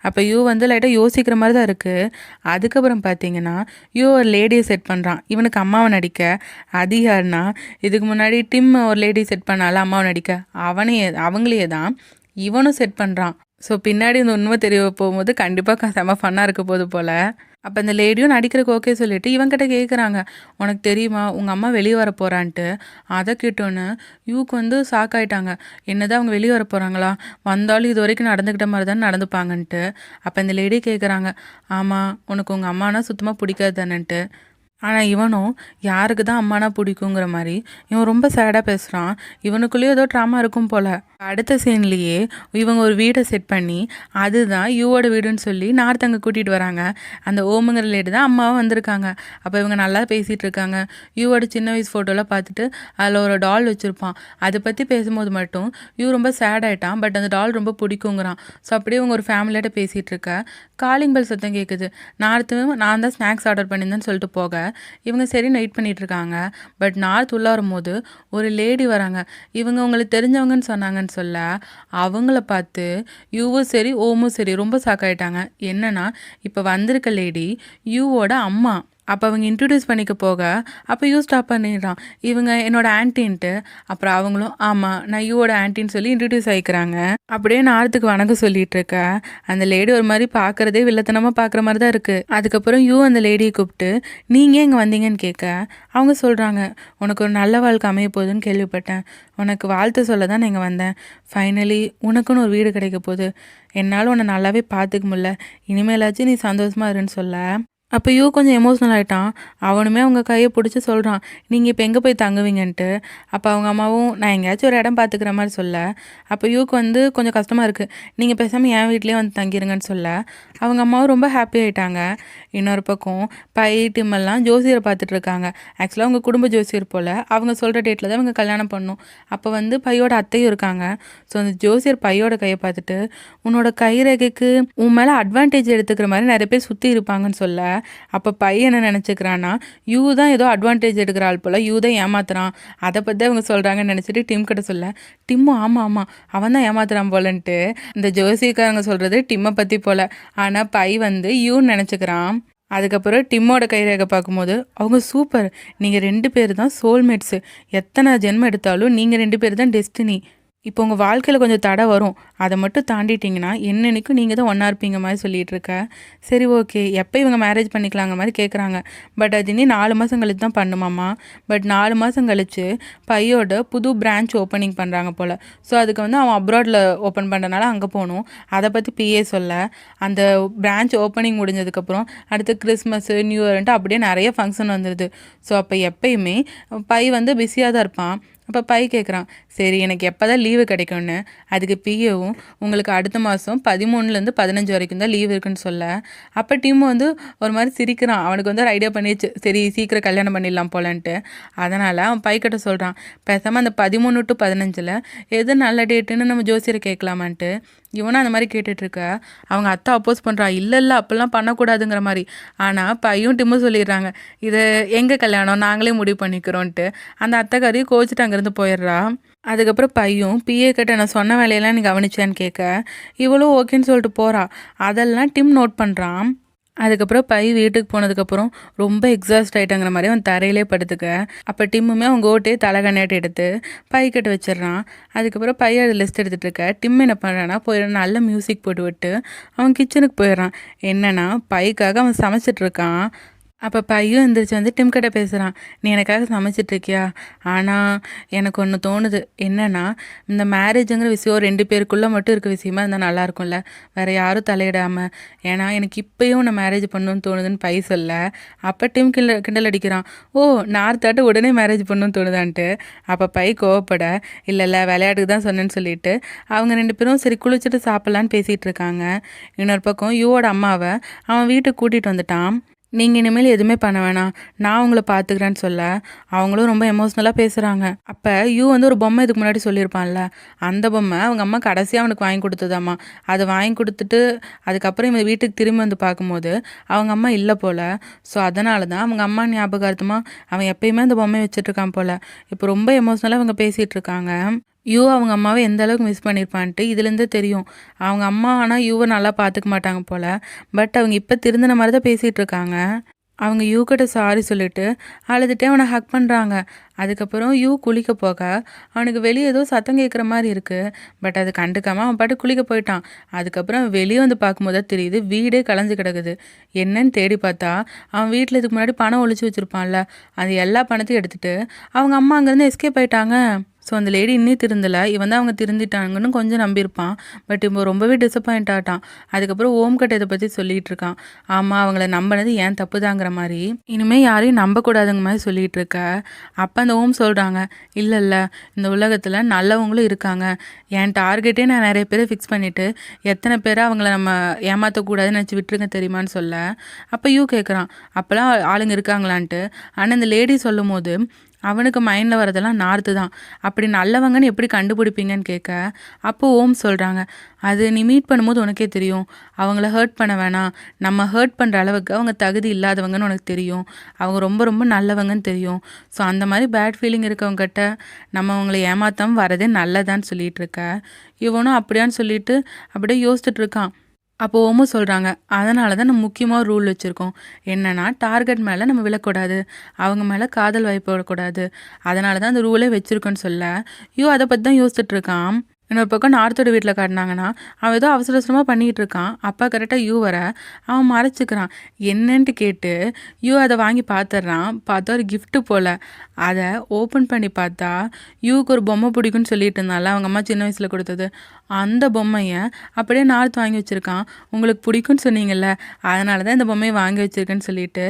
அப்போ யூ வந்து லைட்டாக யோசிக்கிற மாதிரி தான் இருக்குது. அதுக்கப்புறம் பார்த்தீங்கன்னா யூ ஒரு லேடியை செட் பண்ணுறான் இவனுக்கு அம்மாவை நடிக்க. அது யாருன்னா, இதுக்கு முன்னாடி டிம் ஒரு லேடி செட் பண்ணால அம்மாவை நடிக்க, அவங்களையே தான் இவனும் செட் பண்ணுறான். ஸோ பின்னாடி இந்த உண்மை தெரிய போகும்போது கண்டிப்பாக செம்ம ஃபன்னாக இருக்க போது போல். அப்போ அந்த லேடியும் நடிக்கிறக்கு ஓகே சொல்லிவிட்டு இவங்கிட்ட கேட்குறாங்க, உனக்கு தெரியுமா உங்கள் அம்மா வெளியே வர போகிறான்ட்டு. அதை கேட்டோன்னு யூக்கு வந்து ஷாக்காயிட்டாங்க. என்னதான் அவங்க வெளியே வர போகிறாங்களா, வந்தாலும் இது வரைக்கும் நடந்துக்கிட்ட மாதிரி தான் நடந்துப்பாங்கன்ட்டு. அப்போ இந்த லேடி கேட்குறாங்க, ஆமாம் உனக்கு உங்கள் அம்மானா சுத்தமாக பிடிக்காது தானேன்ட்டு. ஆனால் இவனும் யாருக்கு தான் அம்மானா பிடிக்குங்கிற மாதிரி இவன் ரொம்ப சேடாக பேசுகிறான். இவனுக்குள்ளேயும் ஏதோ ட்ராமா இருக்கும் போல். அடுத்த சீன்லேயே இவங்க ஒரு வீடை செட் பண்ணி அதுதான் யூவோட வீடுன்னு சொல்லி நார்த் அங்கே கூட்டிகிட்டு வராங்க. அந்த ஓமுங்கிற லேடி தான் அம்மாவும் வந்திருக்காங்க. அப்போ இவங்க நல்லா பேசிகிட்டு இருக்காங்க. யூவோட சின்ன வயசு ஃபோட்டோலாம் பார்த்துட்டு அதில் ஒரு டால் வச்சுருப்பான். அதை பற்றி பேசும்போது மட்டும் யூ ரொம்ப சேட் ஆகிட்டான். பட் அந்த டால் ரொம்ப பிடிக்குங்கிறான். ஸோ அப்படியே இவங்க ஒரு ஃபேமிலியோட பேசிகிட்டு இருக்க காலிங் பெல் சத்தம் கேட்குது. நான் தான் ஸ்நாக்ஸ் ஆர்டர் பண்ணியிருந்தேன்னு சொல்லிட்டு போக இவங்க சரி வெயிட் பண்ணிகிட்டு இருக்காங்க. பட் நார்த் உள்ள வரும்போது ஒரு லேடி வராங்க. இவங்க உங்களுக்கு தெரிஞ்சவங்கன்னு சொன்னாங்கன்னு சொல்ல அவங்கள பார்த்து யூவும் சரி ஓமும் சரி ரொம்ப ஷாக்காயிட்டாங்க. என்னன்னா இப்போ வந்திருக்க லேடி யூவோட அம்மா. அப்போ அவங்க இன்ட்ரடியூஸ் பண்ணிக்க போக அப்போ யூ ஸ்டாப் பண்ணிடுறான். இவங்க என்னோட ஆன்ட்டின்ட்டு. அப்புறம் அவங்களும் ஆமாம் நான் யூவோட ஆன்ட்டின்னு சொல்லி இன்ட்ரடியூஸ் ஆகிக்கிறாங்க. அப்படியே நார்த்துக்கு வணக்கம் சொல்லிட்டு இருக்க அந்த லேடி ஒரு மாதிரி பார்க்குறதே வில்லத்தனமாக பார்க்குற மாதிரி தான் இருக்குது. அதுக்கப்புறம் யூ அந்த லேடியை கூப்பிட்டு நீங்கள் இங்கே வந்தீங்கன்னு கேட்க அவங்க சொல்கிறாங்க, உனக்கு ஒரு நல்ல வாழ்க்கை அமைய போகுதுன்னு கேள்விப்பட்டேன். உனக்கு வாழ்த்து சொல்ல தான் நான் இங்கே வந்தேன். ஃபைனலி உனக்குன்னு ஒரு வீடு கிடைக்க போகுது. என்னால் உன்னை நல்லாவே பார்த்துக்க முடியல. இனிமேலாச்சும் நீ சந்தோஷமாக இருன்னு சொல்ல அப்போ யூ கொஞ்சம் எமோஷ்னல் ஆகிட்டான். அவனுமே அவங்க கையை பிடிச்சி சொல்கிறான், நீங்கள் இப்போ எங்கே போய் தங்குவீங்கன்ட்டு. அப்போ அவங்க அம்மாவும் நான் எங்கேயாச்சும் ஒரு இடம் பார்த்துக்கிற மாதிரி சொல்ல அப்போ யூக்கு கொஞ்சம் கஷ்டமாக இருக்குது. நீங்கள் பேசாமல் என் வீட்லேயே தங்கிருங்கன்னு சொல்ல அவங்க அம்மாவும் ரொம்ப ஹாப்பி ஆகிட்டாங்க. இன்னொரு பக்கம் டிம்மெல்லாம் ஜோசியரை பார்த்துட்டு இருக்காங்க. ஆக்சுவலாக அவங்க குடும்ப ஜோசியர் போல் அவங்க சொல்கிற டேட்டில் தான் அவங்க கல்யாணம் பண்ணணும். அப்போ பையோட அத்தையும் இருக்காங்க. ஸோ அந்த ஜோசியர் பையோட கையை பார்த்துட்டு உன்னோட கைரேகைக்கு உன் மேலே அட்வான்டேஜ் எடுத்துக்கிற மாதிரி நிறைய பேர் சுற்றி இருப்பாங்கன்னு சொல்ல அப்போ பையன் என்ன நினச்சிக்கிறான்னா யூ தான் ஏதோ அட்வான்டேஜ் எடுக்கிற ஆள் போல், யூ தான் ஏமாத்துறான். அதை பற்றி அவங்க சொல்கிறாங்கன்னு நினச்சிட்டு டிம் கிட்ட சொல்ல டிம்மும் ஆமாம் அவன் தான் ஏமாத்துறான் போலன்ட்டு இந்த ஜோசியக்காரங்க சொல்கிறது டிம்மை பற்றி போல். ஆனால் பை யூன்னு நினச்சிக்கிறான். அதுக்கப்புறம் டிம்மோட கைரேகை பார்க்கும்போது அவங்க சூப்பர், நீங்கள் 2 பேர் தான் சோல்மேட்ஸு. எத்தனை ஜென்மம் எடுத்தாலும் நீங்கள் 2 பேர் தான் டெஸ்டினி. இப்போ உங்கள் வாழ்க்கையில் கொஞ்சம் தடை வரும், அதை மட்டும் தாண்டிட்டிங்கன்னா என்னன்னைக்கும் நீங்கள் தான் ஒன்றா இருப்பீங்க மாதிரி சொல்லிகிட்டு இருக்க. சரி ஓகே எப்போ இவங்க மேரேஜ் பண்ணிக்கலாங்க மாதிரி கேட்குறாங்க. பட் அது இனி 4 மாதம் கழிச்சு தான் பண்ணுமாம்மா. பட் 4 மாதம் கழித்து பையோட புது பிரான்ச் ஓப்பனிங் பண்ணுறாங்க போல். ஸோ அதுக்கு அவன் அப்ராடில் ஓப்பன் பண்ணுறதுனால அங்கே போகணும். அதை பற்றி பிஏ சொல்ல அந்த பிரான்ச் ஓப்பனிங் முடிஞ்சதுக்கப்புறம் அடுத்து கிறிஸ்மஸ்ஸு நியூ இயர்ன்ட்டு அப்படியே நிறைய ஃபங்க்ஷன் வந்துடுது. ஸோ அப்போ எப்பயுமே பை பிஸியாக தான் இருப்பான். அப்போ பை கேட்குறான், சரி எனக்கு எப்போ தான் லீவு கிடைக்கும்னு. அதுக்கு பிஏவும் உங்களுக்கு அடுத்த மாதம் 13லேருந்து 15 வரைக்கும் தான் லீவு இருக்குன்னு சொல்ல அப்போ டீம் ஒரு மாதிரி சிரிக்கிறான். அவனுக்கு ஒரு ஐடியா பண்ணிச்சு, சரி சீக்கிரம் கல்யாணம் பண்ணிடலாம் போலன்ட்டு. அதனால் அவன் பைக்கிட்ட சொல்கிறான், பேசாமல் அந்த 13 to 15 எது நல்ல டேட்டுன்னு நம்ம ஜோசியரை கேட்கலாமான்ட்டு. இவனும் அந்த மாதிரி கேட்டுட்ருக்க அவங்க அத்தை அப்போஸ் பண்ணுறான், இல்லை அப்போல்லாம் பண்ணக்கூடாதுங்கிற மாதிரி. ஆனால் பையும் டிம்மும் சொல்லிடுறாங்க, இதை எங்கள் கல்யாணம் நாங்களே முடிவு பண்ணிக்கிறோன்ட்டு. அந்த அத்தைக்காரி கோச்சிட்டு அங்கேருந்து போயிடுறா. அதுக்கப்புறம் பையும் பிஏ கிட்ட நான் சொன்ன வேலையெல்லாம் நீ கவனிச்சான்னு கேட்க இவளும் ஓகேன்னு சொல்லிட்டு போகிறா. அதெல்லாம் டிம் நோட் பண்ணுறான். அதுக்கப்புறம் பை வீட்டுக்கு போனதுக்கப்புறம் ரொம்ப எக்ஸாஸ்ட் ஆகிட்டாங்கிற மாதிரி அவன் தரையிலே படுத்துக்க. அப்போ டிம்முமே அவங்க ஓட்டே தலைகண்ணாட்டு எடுத்து பை கட்ட வச்சிடறான். அதுக்கப்புறம் பை அதை லிஸ்ட் எடுத்துகிட்டு இருக்க டிம் என்ன பண்ணுறான்னா போய் நல்ல மியூசிக் போட்டு விட்டு அவன் கிச்சனுக்கு போயிடுறான். என்னன்னா பைக்காக அவன் சமைச்சிட்ருக்கான். அப்போ பையும் எந்திரிச்சு டிம் கிட்ட பேசுகிறான், நீ எனக்காக சமைச்சிட்ருக்கியா? ஆனால் எனக்கு ஒன்று தோணுது, என்னென்னா இந்த மேரேஜுங்கிற விஷயம் 2 பேருக்குள்ளே மட்டும் இருக்க விஷயமா இருந்தால் நல்லாயிருக்கும்ல, வேறு யாரும் தலையிடாமல். ஏன்னா எனக்கு இப்போயும் உன்னை மேரேஜ் பண்ணணும்னு தோணுதுன்னு பை சொல்ல அப்போ டிம் கிண்டல் அடிக்கிறான், ஓ நார்த்தாட்டு உடனே மேரேஜ் பண்ணணும்னு தோணுதான்ட்டு. அப்போ பை கோவப்பட இல்லை விளையாட்டுக்கு தான் சொன்னேன்னு சொல்லிட்டு அவங்க 2 பேரும் சரி குளிச்சுட்டு சாப்பிட்லான்னு பேசிகிட்டு இருக்காங்க. இன்னொரு பக்கம் யூவோட அம்மாவை அவன் வீட்டுக்கு கூட்டிகிட்டு வந்துட்டான். நீங்கள் இனிமேல் எதுவுமே பண்ண வேணாம், நான் உங்களை பார்த்துக்கிறேன்னு சொல்ல அவங்களும் ரொம்ப எமோஷ்னலாக பேசுகிறாங்க. அப்போ யூ ஒரு பொம்மை இதுக்கு முன்னாடி சொல்லியிருப்பான்ல, அந்த பொம்மை அவங்க அம்மா கடைசியாக அவனுக்கு வாங்கி கொடுத்ததாம்மா. அதை வாங்கி கொடுத்துட்டு அதுக்கப்புறம் இவன் வீட்டுக்கு திரும்பி பார்க்கும்போது அவங்க அம்மா இல்லை போல். ஸோ அதனால தான் அவங்க அம்மா ஞாபகார்த்தமாக அவன் எப்பயுமே அந்த பொம்மையை வச்சுட்ருக்கான் போல். இப்போ ரொம்ப எமோஷ்னலாக அவங்க பேசிகிட்டு இருக்காங்க. யூ அவங்க அம்மாவை எந்த அளவுக்கு மிஸ் பண்ணியிருப்பான்ட்டு இதுலேருந்தே தெரியும். அவங்க அம்மா ஆனால் யூவை நல்லா பார்த்துக்க மாட்டாங்க போல். பட் அவங்க இப்போ திருந்தின மாதிரி தான் பேசிகிட்டு இருக்காங்க. அவங்க யூ கிட்ட சாரி சொல்லிவிட்டு அழுதுகிட்டே அவனை ஹக் பண்ணுறாங்க. அதுக்கப்புறம் யூ குளிக்க போக அவனுக்கு வெளியே ஏதோ சத்தம் கேட்குற மாதிரி இருக்குது. பட் அது கண்டுக்காமல் அவன் பாட்டு குளிக்க போயிட்டான். அதுக்கப்புறம் வெளியே பார்க்கும்போது தான் தெரியுது வீடே கலைஞ்சு கிடக்குது. என்னன்னு தேடி பார்த்தா அவன் வீட்டில் இதுக்கு முன்னாடி பணம் ஒழிச்சு வச்சுருப்பான்ல, அது எல்லா பணத்தையும் எடுத்துகிட்டு அவங்க அம்மா அங்கேருந்து எஸ்கேப் ஆயிட்டாங்க. ஸோ அந்த லேடி இன்னும் திருந்தலை, இவன் தான் அவங்க திருந்திட்டாங்கன்னு கொஞ்சம் நம்பியிருப்பான். பட் இப்போ ரொம்பவே டிசப்பாயிண்ட் ஆகிட்டான். அதுக்கப்புறம் ஓம் கிட்ட இதை பற்றி சொல்லிகிட்டு இருக்கான். ஆமாம், அவங்கள நம்பினது ஏன் தப்பு தாங்கிற மாதிரி, இனிமேல் யாரையும் நம்பக்கூடாதுங்க மாதிரி சொல்லிகிட்டு இருக்க. அப்போ அந்த ஓம் சொல்கிறாங்க, இல்லை இல்லை, இந்த உலகத்தில் நல்லவங்களும் இருக்காங்க. என் டார்கெட்டே நான் நிறைய பேரை ஃபிக்ஸ் பண்ணிவிட்டு எத்தனை பேரை அவங்கள நம்ம ஏமாற்றக்கூடாதுன்னு நினச்சி விட்டுருங்க தெரியுமான்னு சொல்ல. அப்போ யூ கேட்குறான், அப்போலாம் ஆளுங்க இருக்காங்களான்ட்டு. ஆனால் இந்த லேடி சொல்லும் போது அவனுக்கு மைண்டில் வரதெல்லாம் நார்த்து தான். அப்படி நல்லவங்கன்னு எப்படி கண்டுபிடிப்பீங்கன்னு கேட்க, அப்போ ஓம் சொல்கிறாங்க, அது நீ மீட் பண்ணும்போது உனக்கே தெரியும். அவங்கள ஹர்ட் பண்ண வேணாம், நம்ம ஹர்ட் பண்ணுற அளவுக்கு அவங்க தகுதி இல்லாதவங்கன்னு உனக்கு தெரியும். அவங்க ரொம்ப ரொம்ப நல்லவங்கன்னு தெரியும். ஸோ அந்த மாதிரி பேட் ஃபீலிங் இருக்கவங்ககிட்ட நம்ம அவங்கள ஏமாற்றாமல் வரதே நல்லதான்னு சொல்லிகிட்டு இருக்க. இவனும் அப்படியான்னு சொல்லிட்டு அப்படியே யோசிச்சுட்டு இருக்கான். அப்போ ஓமும் சொல்கிறாங்க, அதனால தான் நம்ம முக்கியமாக ரூல் வச்சுருக்கோம். என்னென்னா டார்கெட் மேலே நம்ம விழக்கூடாது, அவங்க மேலே காதல் வைப்படக்கூடாது. அதனால தான் அந்த ரூலே வச்சுருக்கோன்னு சொல்ல, அதை பற்றி தான் யோசிச்சுட்டு இருக்கான். இன்னொரு பக்கம் நார்த்தோட வீட்டில் காட்டினாங்கன்னா, அவன் ஏதோ அவசர அவசரமாக பண்ணிகிட்டு இருக்கான். அப்பா கரெக்டாக வர அவன் மறைச்சிக்கிறான். என்னன்ட்டு கேட்டு அதை வாங்கி பார்த்துட்றான். பார்த்தா ஒரு கிஃப்ட்டு போல். அதை ஓப்பன் பண்ணி பார்த்தா யூக்கு ஒரு பொம்மை பிடிக்குன்னு சொல்லிட்டு இருந்தால அவங்க அம்மா சின்ன வயசில் கொடுத்தது, அந்த பொம்மையை அப்படியே நார்த் வாங்கி வச்சுருக்கான். உங்களுக்கு பிடிக்குன்னு சொன்னீங்கல்ல, அதனால தான் இந்த பொம்மையை வாங்கி வச்சுருக்கேன்னு சொல்லிட்டு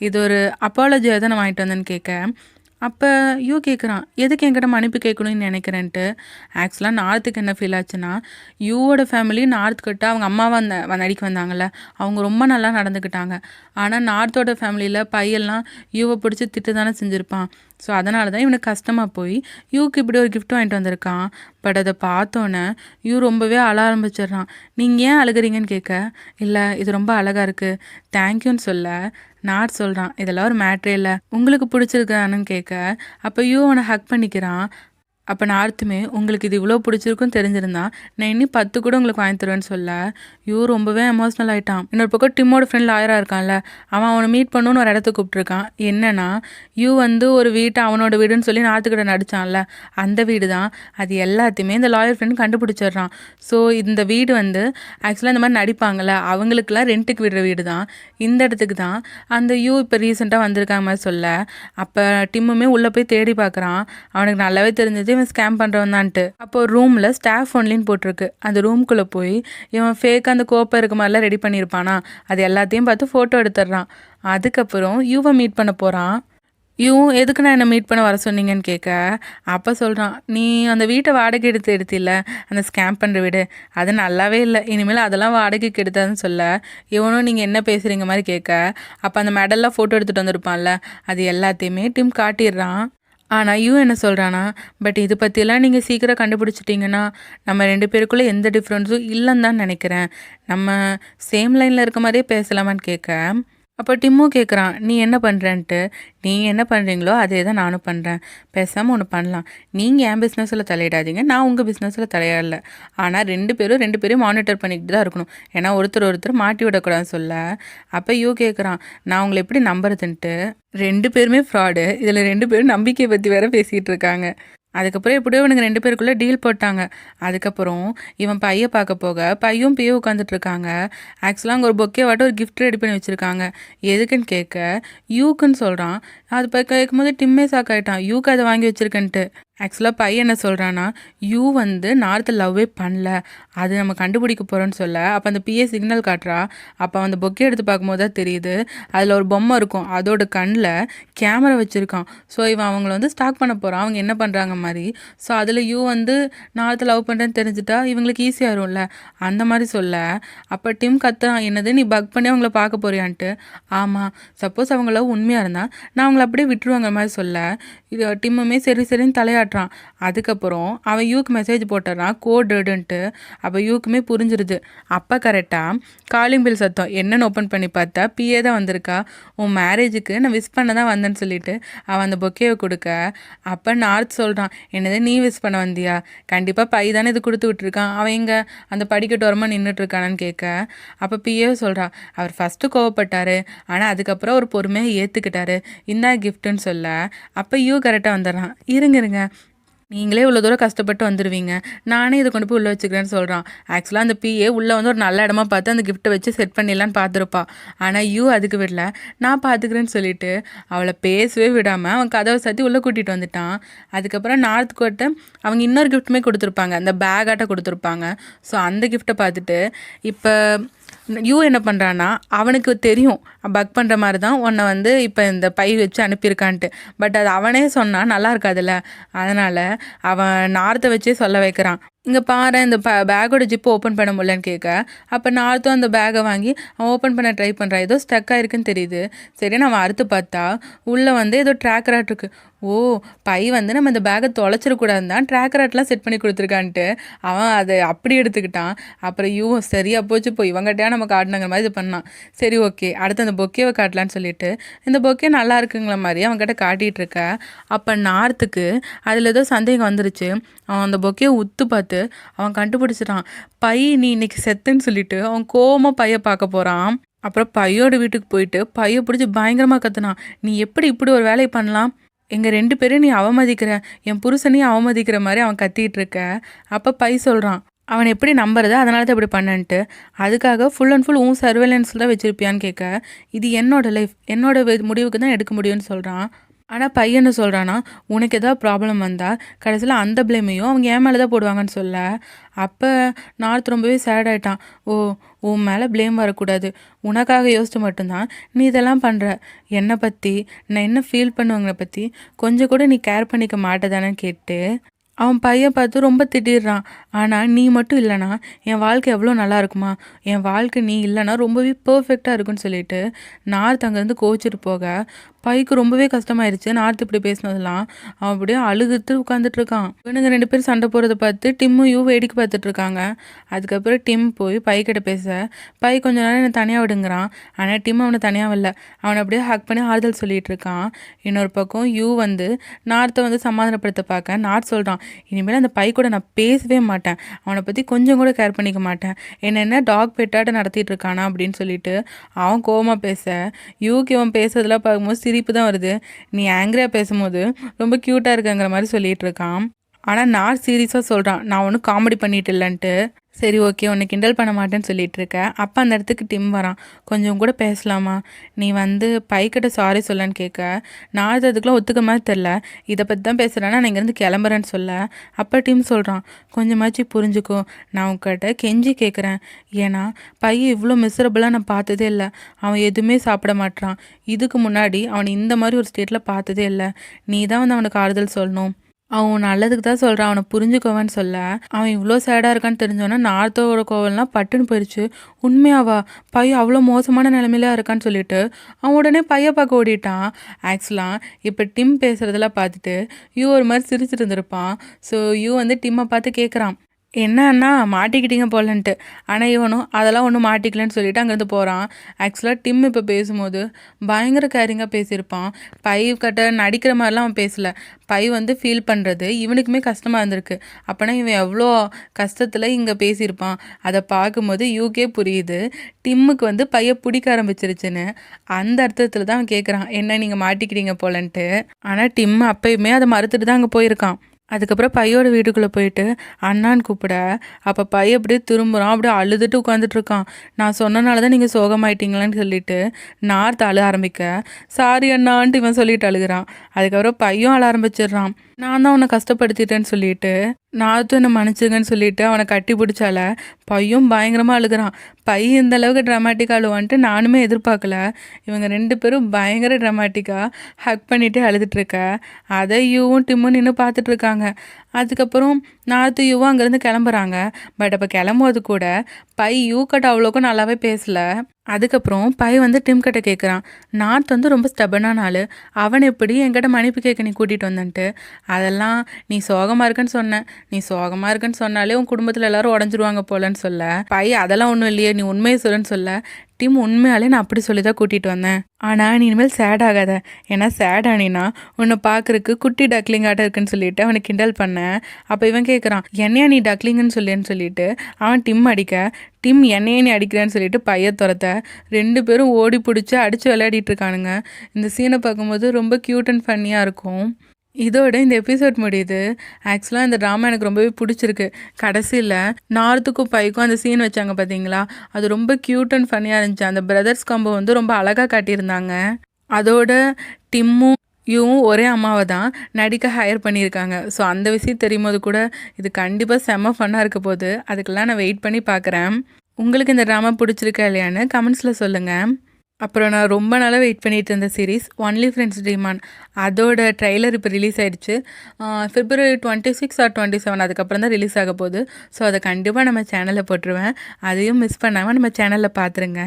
இது ஒரு அப்பாலஜியாக தான் நான் வாங்கிட்டு வந்தேன்னு கேட்க, அப்போ கேட்குறான், எதுக்கு என்கிட்ட மன்னிப்பு கேட்கணும்னு நினைக்கிறேன்ட்டு. ஆக்சுவலாக நார்த்துக்கு என்ன ஃபீல் ஆச்சுன்னா, யூவோட ஃபேமிலி நார்த்துக்கிட்ட அவங்க அம்மாவை நடிக்க வந்தாங்கள்ல, அவங்க ரொம்ப நல்லா நடந்துக்கிட்டாங்க. ஆனால் நார்த்தோட ஃபேமிலியில் பையெல்லாம் யூவை பிடிச்சி திட்டு தானே செஞ்சுருப்பான். ஸோ அதனால தான் இவனுக்கு கஷ்டமாக போய் யூக்கு இப்படி ஒரு கிஃப்ட் வாங்கிட்டு வந்திருக்கான். பட் அதை பார்த்தோன்னே ரொம்பவே அழ ஆரம்பிச்சிடுறான். நீங்கள் ஏன் அழுகிறீங்கன்னு கேட்க, இல்லை இது ரொம்ப அழகாக இருக்குது தேங்க்யூன்னு சொல்ல, நாட் சொல்கிறான், இதெல்லாம் ஒரு மேட்ரே இல்லை, உங்களுக்கு பிடிச்சிருக்கான்னு கேட்க, அப்போ அவனை ஹக் பண்ணிக்கிறான். அப்போ நார்த்துமே, உங்களுக்கு இது இவ்வளோ பிடிச்சிருக்குன்னு தெரிஞ்சிருந்தா நான் இன்னும் 10 கூட உங்களுக்கு வாங்கி தருவேன்னு சொல்ல, ரொம்பவே எமோஷ்னல் ஆகிட்டான். இன்னொரு பக்கம் டிம்மோட ஃப்ரெண்ட் லாயராக இருக்கான்ல, அவனை மீட் பண்ணணுன்னு ஒரு இடத்துக்கு கூப்பிட்ருக்கான். என்னன்னா ஒரு வீட்டை அவனோட வீடுன்னு சொல்லி நார்த்துக்கிட்ட நடித்தான்ல, அந்த வீடு தான். அது எல்லாத்தையுமே இந்த லாயர் ஃப்ரெண்ட் கண்டுபிடிச்சிடுறான். ஸோ இந்த வீடு ஆக்சுவலாக இந்த மாதிரி நடிப்பாங்கள்ல, அவங்களுக்குலாம் ரெண்ட்டுக்கு விடுற வீடு தான். இந்த இடத்துக்கு தான் அந்த இப்போ ரீசெண்டாக வந்திருக்காங்க மாதிரி சொல்ல, அப்போ டிம்முமே உள்ளே போய் தேடி பார்க்குறான். அவனுக்கு நல்லாவே தெரிஞ்சது இவன் ஸ்கேம் பண்ணுறவன் தான்ட்டு. அப்போ ரூமில் ஸ்டாஃப் ஒன்லின்னு போட்டிருக்கு. அந்த ரூம்குள்ளே போய் இவன் ஃபேக் அந்த கோப்பை இருக்க மாதிரிலாம் ரெடி பண்ணியிருப்பானா, அது எல்லாத்தையும் பார்த்து ஃபோட்டோ எடுத்துடுறான். அதுக்கப்புறம் மீட் பண்ண போகிறான். எதுக்கு நான் என்னை மீட் பண்ண வர சொன்னீங்கன்னு கேட்க, அப்போ சொல்கிறான், நீ அந்த வீட்டை வாடகை எடுத்தில்ல, அந்த ஸ்கேம் பண்ணுற வீடு, அது நல்லாவே இல்லை, இனிமேல் அதெல்லாம் வாடகைக்கு எடுத்தாதுன்னு சொல்ல, இவனும் நீங்கள் என்ன பேசுகிறீங்க மாதிரி கேட்க, அப்போ அந்த மெடல்லாம் ஃபோட்டோ எடுத்துகிட்டு வந்திருப்பான்ல, அது எல்லாத்தையுமே டிம் காட்டிடுறான். ஆனால் என்ன சொல்கிறானா, பட் இது பற்றியெல்லாம் நீங்கள் சீக்கிரம் கண்டுபிடிச்சிட்டிங்கன்னா நம்ம 2 பேருக்குள்ளே எந்த டிஃப்ரென்ஸும் இல்லைன்னு தான் நினைக்கிறேன், நம்ம சேம் லைனில் இருக்க மாதிரியே பேசலாமான்னு கேட்க, அப்போ டிம்மும் கேட்குறான், நீ என்ன பண்ணுறேன்ட்டு. நீங்கள் என்ன பண்ணுறீங்களோ அதே தான் நானும் பண்ணுறேன், பேசாமல் ஒன்று பண்ணலாம், நீங்கள் என் பிஸ்னஸில் தலையிடாதீங்க, நான் உங்கள் பிஸ்னஸில் தலையிடல, ஆனால் 2 பேரையும் மானிட்டர் பண்ணிக்கிட்டு தான் இருக்கணும், ஏன்னா ஒருத்தர் மாட்டி விடக்கூடாதுன்னு சொல்ல, அப்போ கேட்குறான், நான் உங்களை எப்படி நம்புறதுன்ட்டு. 2 பேருமே ஃப்ராடு, இதில் 2 பேரும் நம்பிக்கையை பற்றி வேற பேசிகிட்டு இருக்காங்க. அதுக்கப்புறம் எப்படியோ இவனுங்க 2 பேருக்குள்ளே டீல் போட்டாங்க. அதுக்கப்புறம் இவன் பையை பார்க்க போக பையும் பியும் உட்காந்துட்டு இருக்காங்க. ஆக்சுவலாக அங்கே ஒரு பொக்கே வாட்ட ஒரு கிஃப்ட் ரெடி பண்ணி வச்சுருக்காங்க. எதுக்குன்னு கேட்க யூக்குன்னு சொல்கிறான். அது போய் கேட்கும்போது டிம்மே ஷாக் ஆகிட்டான், யூக்கு அதை வாங்கி வச்சுருக்கேன்ட்டு. ஆக்சுவலாக பையன் என்ன சொல்கிறான்னா, நார்த்தை லவ்வே பண்ணல, அது நம்ம கண்டுபிடிக்க போகிறோன்னு சொல்ல, அப்போ அந்த பிஏ சிக்னல் காட்டுறா. அப்போ அந்த பொக்கே எடுத்து பார்க்கும்போது தான் தெரியுது, அதில் ஒரு பொம்மை இருக்கும், அதோட கண்ணில் கேமரா வச்சுருக்கான். ஸோ இவன் அவங்கள ஸ்டாக் பண்ண போகிறான், அவங்க என்ன பண்ணுறாங்க மாதிரி. ஸோ அதில் நார்த்தை லவ் பண்ணுறேன்னு தெரிஞ்சுட்டா இவங்களுக்கு ஈஸியாக இருக்கும்ல, அந்த மாதிரி சொல்ல, அப்போ டிம் கத்துறான், என்னது நீ பக் பண்ணி அவங்கள பார்க்க போறியான்ட்டு. ஆமாம், சப்போஸ் அவங்க லவ் உண்மையாக இருந்தால் நான் அவங்கள அப்படியே விட்டுருவாங்க மாதிரி சொல்ல, இது டிம்முமே சரி சரின்னு தலையாட்டுறான். அதுக்கப்புறம் அவன் மெசேஜ் போட்டுறான், கோடுன்ட்டு. அப்போ யூக்குமே புரிஞ்சிருது. அப்போ கரெக்டாக காலிங் பில் சத்தம், என்னென்னு ஓப்பன் பண்ணி பார்த்தா பிஏ தான் வந்திருக்கா. உன் மேரேஜுக்கு நான் விஷ் பண்ண தான் வந்தேன்னு சொல்லிட்டு அவன் அந்த பொக்கேவை கொடுக்க, அப்போ நார்த் சொல்கிறான், என்னது நீ விஷ் பண்ண வந்தியா, கண்டிப்பாக பை தானே இது கொடுத்து விட்டுருக்கான், அவன் இங்கே அந்த படிக்கட்டு ஓரமாக நின்றுட்டுருக்கானான்னு கேட்க, அப்போ பிஏவை சொல்கிறான், அவர் ஃபஸ்ட்டு கோவப்பட்டார், ஆனால் அதுக்கப்புறம் ஒரு பொறுமையாக ஏற்றுக்கிட்டாரு, இந்தா கிஃப்ட்டுன்னு சொல்ல, அப்போ கரெக்டாக வந்துடுறான். இருங்க நீங்களே இவ்வளோ தூரம் கஷ்டப்பட்டு வந்துடுவீங்க, நானே இதை கொண்டு போய் உள்ளே வச்சுக்கிறேன்னு சொல்கிறான். ஆக்சுவலாக அந்த பிஏ உள்ளே வந்து ஒரு நல்ல இடமா பார்த்து அந்த கிஃப்ட்டை வச்சு செட் பண்ணிடலான்னு பார்த்துருப்பா. ஆனால் அதுக்கு விடல, நான் பார்த்துக்கிறேன்னு சொல்லிட்டு அவளை பேசவே விடாமல் அவன் கதவை சாத்தி உள்ளே கூட்டிகிட்டு வந்துட்டான். அதுக்கப்புறம் நார்த் கோட்டை அவங்க இன்னொரு கிஃப்ட்டுமே கொடுத்துருப்பாங்க, அந்த பேக்காட்ட கொடுத்துருப்பாங்க. ஸோ அந்த கிஃப்ட்டை பார்த்துட்டு இப்போ என்ன பண்ணுறான்னா, அவனுக்கு தெரியும் பக் பண்ணுற மாதிரி தான் உன்னை வந்து இப்போ இந்த பை வச்சு அனுப்பியிருக்கான்ட்டு. பட் அது அவனே சொன்னால் நல்லா இருக்காதுல்ல, அதனால் அவன் நார்த்தை வச்சே சொல்ல வைக்கிறான். இங்கே பாரு, இந்த பேக்கோட ஜிப்பு ஓப்பன் பண்ண முடியலன்னு கேட்க, அப்போ நார்த்தும் அந்த பேக்கை வாங்கி அவன் ஓப்பன் பண்ண ட்ரை பண்ணுறான். ஏதோ ஸ்டக் ஆகிருக்குன்னு தெரியுது. சரி, நம்ம அறுத்து பார்த்தா உள்ளே வந்து ஏதோ ட்ராக்கராட் இருக்கு. ஓ, பை வந்து நம்ம இந்த பேக்கை தொலைச்சிடக்கூடாது தான் ட்ராக்கராட்லாம் செட் பண்ணி கொடுத்துருக்கான்ட்டு அவன் அதை அப்படி எடுத்துக்கிட்டான். அப்புறம் சரியா போச்சு, போய் இவங்ககிட்டயா நம்ம காட்டினாங்கிற மாதிரி இது பண்ணான். சரி, ஓகே, அடுத்து அந்த பொக்கேவை காட்டலான்னு சொல்லிட்டு இந்த பொக்கே நல்லா இருக்குங்கிற மாதிரி அவன்கிட்ட காட்டிகிட்டு இருக்க. அப்போ நார்த்துக்கு அதில் ஏதோ சந்தேகம் வந்துருச்சு. அவன் அந்த பொக்கையை உத்து பார்த்து அவன் கண்டுபிடிச்சிட்டான். பை நீ இன்னைக்கு செத்துன்னு சொல்லிட்டு அவன் கோவமாக பையை பார்க்க போகிறான். அப்புறம் பையோட வீட்டுக்கு போயிட்டு பையை பிடிச்சி பயங்கரமாக கத்துனான். நீ எப்படி இப்படி ஒரு வேலையை பண்ணலாம்? எங்கள் 2 பேரும் நீ அவமதிக்கிற, என் புருஷனையும் அவமதிக்கிற மாதிரி அவன் கத்திகிட்டு இருக்க. அப்போ பை சொல்கிறான், அவன் எப்படி நம்புறது, அதனால தான் இப்படி பண்ணன்ட்டு. அதுக்காக ஃபுல் அண்ட் ஃபுல் உன் சர்வேலன்ஸில் தான் வச்சுருப்பியான்னு கேட்க, இது என்னோட லைஃப், என்னோட முடிவுக்கு தான் எடுக்க முடியும்னு சொல்கிறான். ஆனால் பையனை சொல்கிறான்னா, உனக்கு எதாவது ப்ராப்ளம் வந்தால் கடைசியில் அந்த ப்ளேமையும் அவங்க என் மேலே தான் போடுவாங்கன்னு சொல்ல. அப்போ நார்த் ரொம்பவே சேட் ஆகிட்டான். ஓ, உன் மேலே ப்ளேம் வரக்கூடாது, உனக்காக யோசிச்சு மட்டும்தான் நீ இதெல்லாம் பண்ணுற, என்னை பற்றி நான் என்ன ஃபீல் பண்ணுவாங்களை பற்றி கொஞ்சம் கூட நீ கேர் பண்ணிக்க மாட்டேதானு கேட்டு அவன் பையன் பார்த்து ரொம்ப திட்டிடுறான். ஆனால் நீ மட்டும் இல்லைனா என் வாழ்க்கை எவ்வளோ நல்லா இருக்குமா, என் வாழ்க்கை நீ இல்லைனா ரொம்பவே பர்ஃபெக்டாக இருக்குன்னு சொல்லிட்டு நார்த் அங்கேருந்து கோச்சிட்டு போக பைக்கு ரொம்பவே கஷ்டமாயிருச்சு. நார்த் இப்படி பேசினதெல்லாம் அவன் அப்படியே அழுகுத்து உட்காந்துட்டு இருக்கான். இவனுங்க 2 பேரும் சண்டை போகிறத பார்த்து டிம்மும் வேடிக்கை பார்த்துட்டு இருக்காங்க. அதுக்கப்புறம் டிம் போய் பைக்கிட்ட பேச, பை கொஞ்ச நேரம் என்னை தனியாக விடுங்கிறான். ஆனால் டிம் அவனை தனியாக இல்லை, அவனை அப்படியே ஹக் பண்ணி ஆறுதல் சொல்லிட்டு இருக்கான். இன்னொரு பக்கம் வந்து நார்த்தை வந்து சமாதானப்படுத்த பார்க்க நார்த் சொல்கிறான், இனிமேல் அந்த பை கூட நான் பேசவே மாட்டேன், அவனை பற்றி கொஞ்சம் கூட கேர் பண்ணிக்க மாட்டேன், என்ன டாக் பெட்டாட்ட நடத்திட்டு இருக்கானா அப்படின்னு சொல்லிட்டு அவன் கோவமாக பேச, இவன் பேசுறதுலாம் பார்க்கும்போது சிரிப்பு தான் வருது. நீ ஆங்கிரியாக பேசும்போது ரொம்ப க்யூட்டாக இருக்குங்கிற மாதிரி சொல்லிட்டு இருக்கான். ஆனால் நார்த் சீரியஸாக சொல்கிறான், நான் ஒன்றும் காமெடி பண்ணிட்டு இல்லைன்ட்டு. சரி, ஓகே, உன்னை கிண்டல் பண்ண மாட்டேன்னு சொல்லிட்டு இருக்க. அப்போ அந்த இடத்துக்கு டிம் வரான். கொஞ்சம் கூட பேசலாமா, நீ வந்து பைக்கிட்ட சாரி சொல்லன்னு கேட்க, நான் அதுக்குலாம் ஒத்துக்க மாதிரி தெரில, இதை பற்றி தான் பேசுகிறேன்னா நான் இங்கேருந்து கிளம்புறேன்னு சொல்ல. அப்போ டிம் சொல்கிறான், கொஞ்சமாச்சு புரிஞ்சுக்கோ, நான் உங்ககிட்ட கெஞ்சி கேட்குறேன், ஏன்னா பையன் இவ்வளோ மிசரபுளாக நான் பார்த்ததே இல்லை, அவன் எதுவுமே சாப்பிட மாட்டான், இதுக்கு முன்னாடி அவனை இந்த மாதிரி ஒரு ஸ்டேட்டில் பார்த்ததே இல்லை, நீ தான் வந்து அவனுக்கு ஆறுதல் சொல்லணும், அவன் நல்லதுக்கு தான் சொல்கிறான், அவனை புரிஞ்சுக்கோவான்னு சொல்ல. அவன் இவ்வளோ சேடாக இருக்கான்னு தெரிஞ்சோன்னா நார்த்தோட கோவல்லாம் பட்டுன்னு போயிடுச்சு. உண்மையாவா, பையன் அவ்வளோ மோசமான நிலைமையில இருக்கான்னு சொல்லிட்டு அவன் உடனே பைய பார்க்க ஓடிட்டான். ஆக்சுவலாக இப்போ டிம் பேசுகிறதெல்லாம் பார்த்துட்டு ஒரு மாதிரி சிரிச்சிட்டு இருந்திருப்பான். ஸோ வந்து டிம்மை பார்த்து கேட்குறான், என்னன்னா மாட்டிக்கிட்டீங்க போலன்ட்டு. ஆனால் இவனும் அதெல்லாம் ஒன்றும் மாட்டிக்கலன்னு சொல்லிட்டு அங்கேருந்து போகிறான். ஆக்சுவலாக டிம் இப்போ பேசும்போது பயங்கர கேரிங்காக பேசியிருப்பான். பை கிட்ட நடிக்கிற மாதிரிலாம் அவன் பேசலை. பை வந்து ஃபீல் பண்ணுறது இவனுக்குமே கஷ்டமாக இருந்திருக்கு. அப்போனா இவன் எவ்வளோ கஷ்டத்தில் இங்கே பேசியிருப்பான். அதை பார்க்கும்போது யூகே புரியுது டிம்முக்கு வந்து பையை பிடிக்க ஆரம்பிச்சிருச்சுன்னு. அந்த அர்த்தத்தில் தான் அவன் கேட்குறான், என்ன நீங்கள் மாட்டிக்கிறீங்க போலன்ட்டு. ஆனால் டிம் அப்பயுமே அதை மறுத்துட்டு தான் அங்கே போயிருக்கான். அதுக்கப்புறம் பையோட வீட்டுக்குள்ளே போயிட்டு அண்ணான்னு கூப்பிட, அப்போ பை அப்படியே திரும்புகிறான். அப்படியே அழுதுட்டு உட்காந்துட்ருக்கான். நான் சொன்னனால தான் நீங்கள் சோகமாயிட்டீங்களான்னு சொல்லிட்டு நார்த் அழ ஆரம்பிக்க, சாரி அண்ணான்ட்டு இவன் சொல்லிட்டு அழுகிறான். அதுக்கப்புறம் பையும் அழ ஆரம்பிச்சிடுறான். நான் தான் அவனை கஷ்டப்படுத்திட்டேன்னு சொல்லிட்டு நார்த்தும் என்னை மன்னிச்சுங்கன்னு சொல்லிட்டு அவனை கட்டி பிடிச்சால பையும் பயங்கரமாக அழுகிறான். பை இந்த அளவுக்கு ட்ராமாட்டிக்காக அழுவான்ட்டு நானுமே எதிர்பார்க்கல. இவங்க 2 பேரும் பயங்கர ட்ராமாட்டிக்காக ஹக் பண்ணிகிட்டே அழுதுட்ருக்க. அதை டிம்மும் நின்று பார்த்துட்ருக்காங்க. அதுக்கப்புறம் நார்த்து அங்கேருந்து கிளம்புறாங்க. பட் அப்போ கிளம்புவது கூட பை கிட்ட அவ்வளோக்கும் நல்லாவே பேசலை. அதுக்கப்புறம் பை வந்து டிம் கிட்ட கேட்குறான், நார்த் வந்து ரொம்ப ஸ்டபனான ஆள், அவன் எப்படி என்கிட்ட மன்னிப்பு கேட்க நீ கூட்டிகிட்டு வந்தன்ட்டு. அதெல்லாம் நீ சோகமாக இருக்குன்னு சொன்னேன், நீ சோகமாக இருக்குன்னு சொன்னாலே உன் குடும்பத்தில் எல்லாரும் உடஞ்சிருவாங்க போலன்னு சொல்ல. பை அதெல்லாம் ஒன்றும் இல்லையே, நீ உண்மையை சொல்லுன்னு சொல்ல. டிம் உண்மையாலே நான் அப்படி சொல்லி தான் கூட்டிகிட்டு வந்தேன். ஆனால் நீ இனிமேல் சேட் ஆகாத, ஏன்னா சேட் ஆனினா உன்னை பார்க்குறக்கு குட்டி டக்லிங் ஆட்டம் இருக்குன்னு சொல்லிட்டு அவனை கிண்டல் பண்ணேன். அப்போ இவன் கேட்குறான், என்னையா நீ டக்லிங்குன்னு சொல்லிட்டு அவன் டிம் அடிக்க, டிம் என்னையே நீ அடிக்கிறேன்னு சொல்லிட்டு பைய துரத்த 2 பேரும் ஓடி பிடிச்சி அடித்து விளையாடிட்டு இருக்கானுங்க. இந்த சீனை பார்க்கும்போது ரொம்ப க்யூட் அண்ட் ஃபன்னியாக இருக்கும். இதோட இந்த எபிசோட் முடியுது. ஆக்சுவலாக இந்த ட்ராமா எனக்கு ரொம்பவே பிடிச்சிருக்கு. கடைசியில் நார்த்துக்கும் பைக்கும் அந்த சீன் வச்சாங்க பார்த்தீங்களா, அது ரொம்ப க்யூட் அண்ட் ஃபன்னியாக இருந்துச்சு. அந்த பிரதர்ஸ் காம்போ வந்து ரொம்ப அழகாக காட்டியிருந்தாங்க. அதோட டிம்மும் இவவும் ஒரே அம்மாவை தான் நடிக்க ஹையர் பண்ணியிருக்காங்க. ஸோ அந்த விஷயம் தெரியும் போது கூட இது கண்டிப்பாக செம்ம ஃபன்னாக இருக்க போகுது. அதுக்கெல்லாம் நான் வெயிட் பண்ணி பார்க்குறேன். உங்களுக்கு இந்த ட்ராமா பிடிச்சிருக்கா இல்லையான்னு கமெண்ட்ஸில் சொல்லுங்கள். அப்புறம் நான் ரொம்ப நாளாக வெயிட் பண்ணிட்டு இருந்த series only friends dream on, அதோட ட்ரெய்லர் இப்போ ரிலீஸ் ஆயிடுச்சு. February 26 or 27 அதுக்கப்புறம் தான் ரிலீஸ் ஆக போகுது. ஸோ அதை கண்டிப்பாக நம்ம சேனலில் போட்டுருவேன். அதையும் மிஸ் பண்ணாமல் நம்ம சேனலில் பார்த்துருங்க.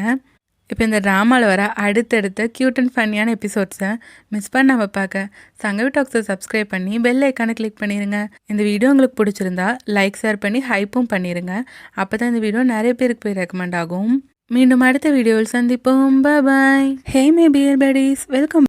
இப்போ இந்த ட்ராமாவில் வர அடுத்தடுத்த க்யூட் அண்ட் ஃபன்னியான எபிசோட்ஸை மிஸ் பண்ணாமல் பார்க்க சங்கவி டாக்ஸை சப்ஸ்கிரைப் பண்ணி பெல் ஐக்கானை கிளிக் பண்ணிடுங்க. இந்த வீடியோ உங்களுக்கு பிடிச்சிருந்தா லைக் ஷேர் பண்ணி ஹைப்பும் பண்ணிடுங்க. அப்போ தான் இந்த வீடியோ நிறைய பேருக்கு போய் ரெக்கமெண்ட் ஆகும். மீண்டும் அடுத்த வீடியோவில் சந்திப்போம். Bye. Hey my dear buddies, welcome.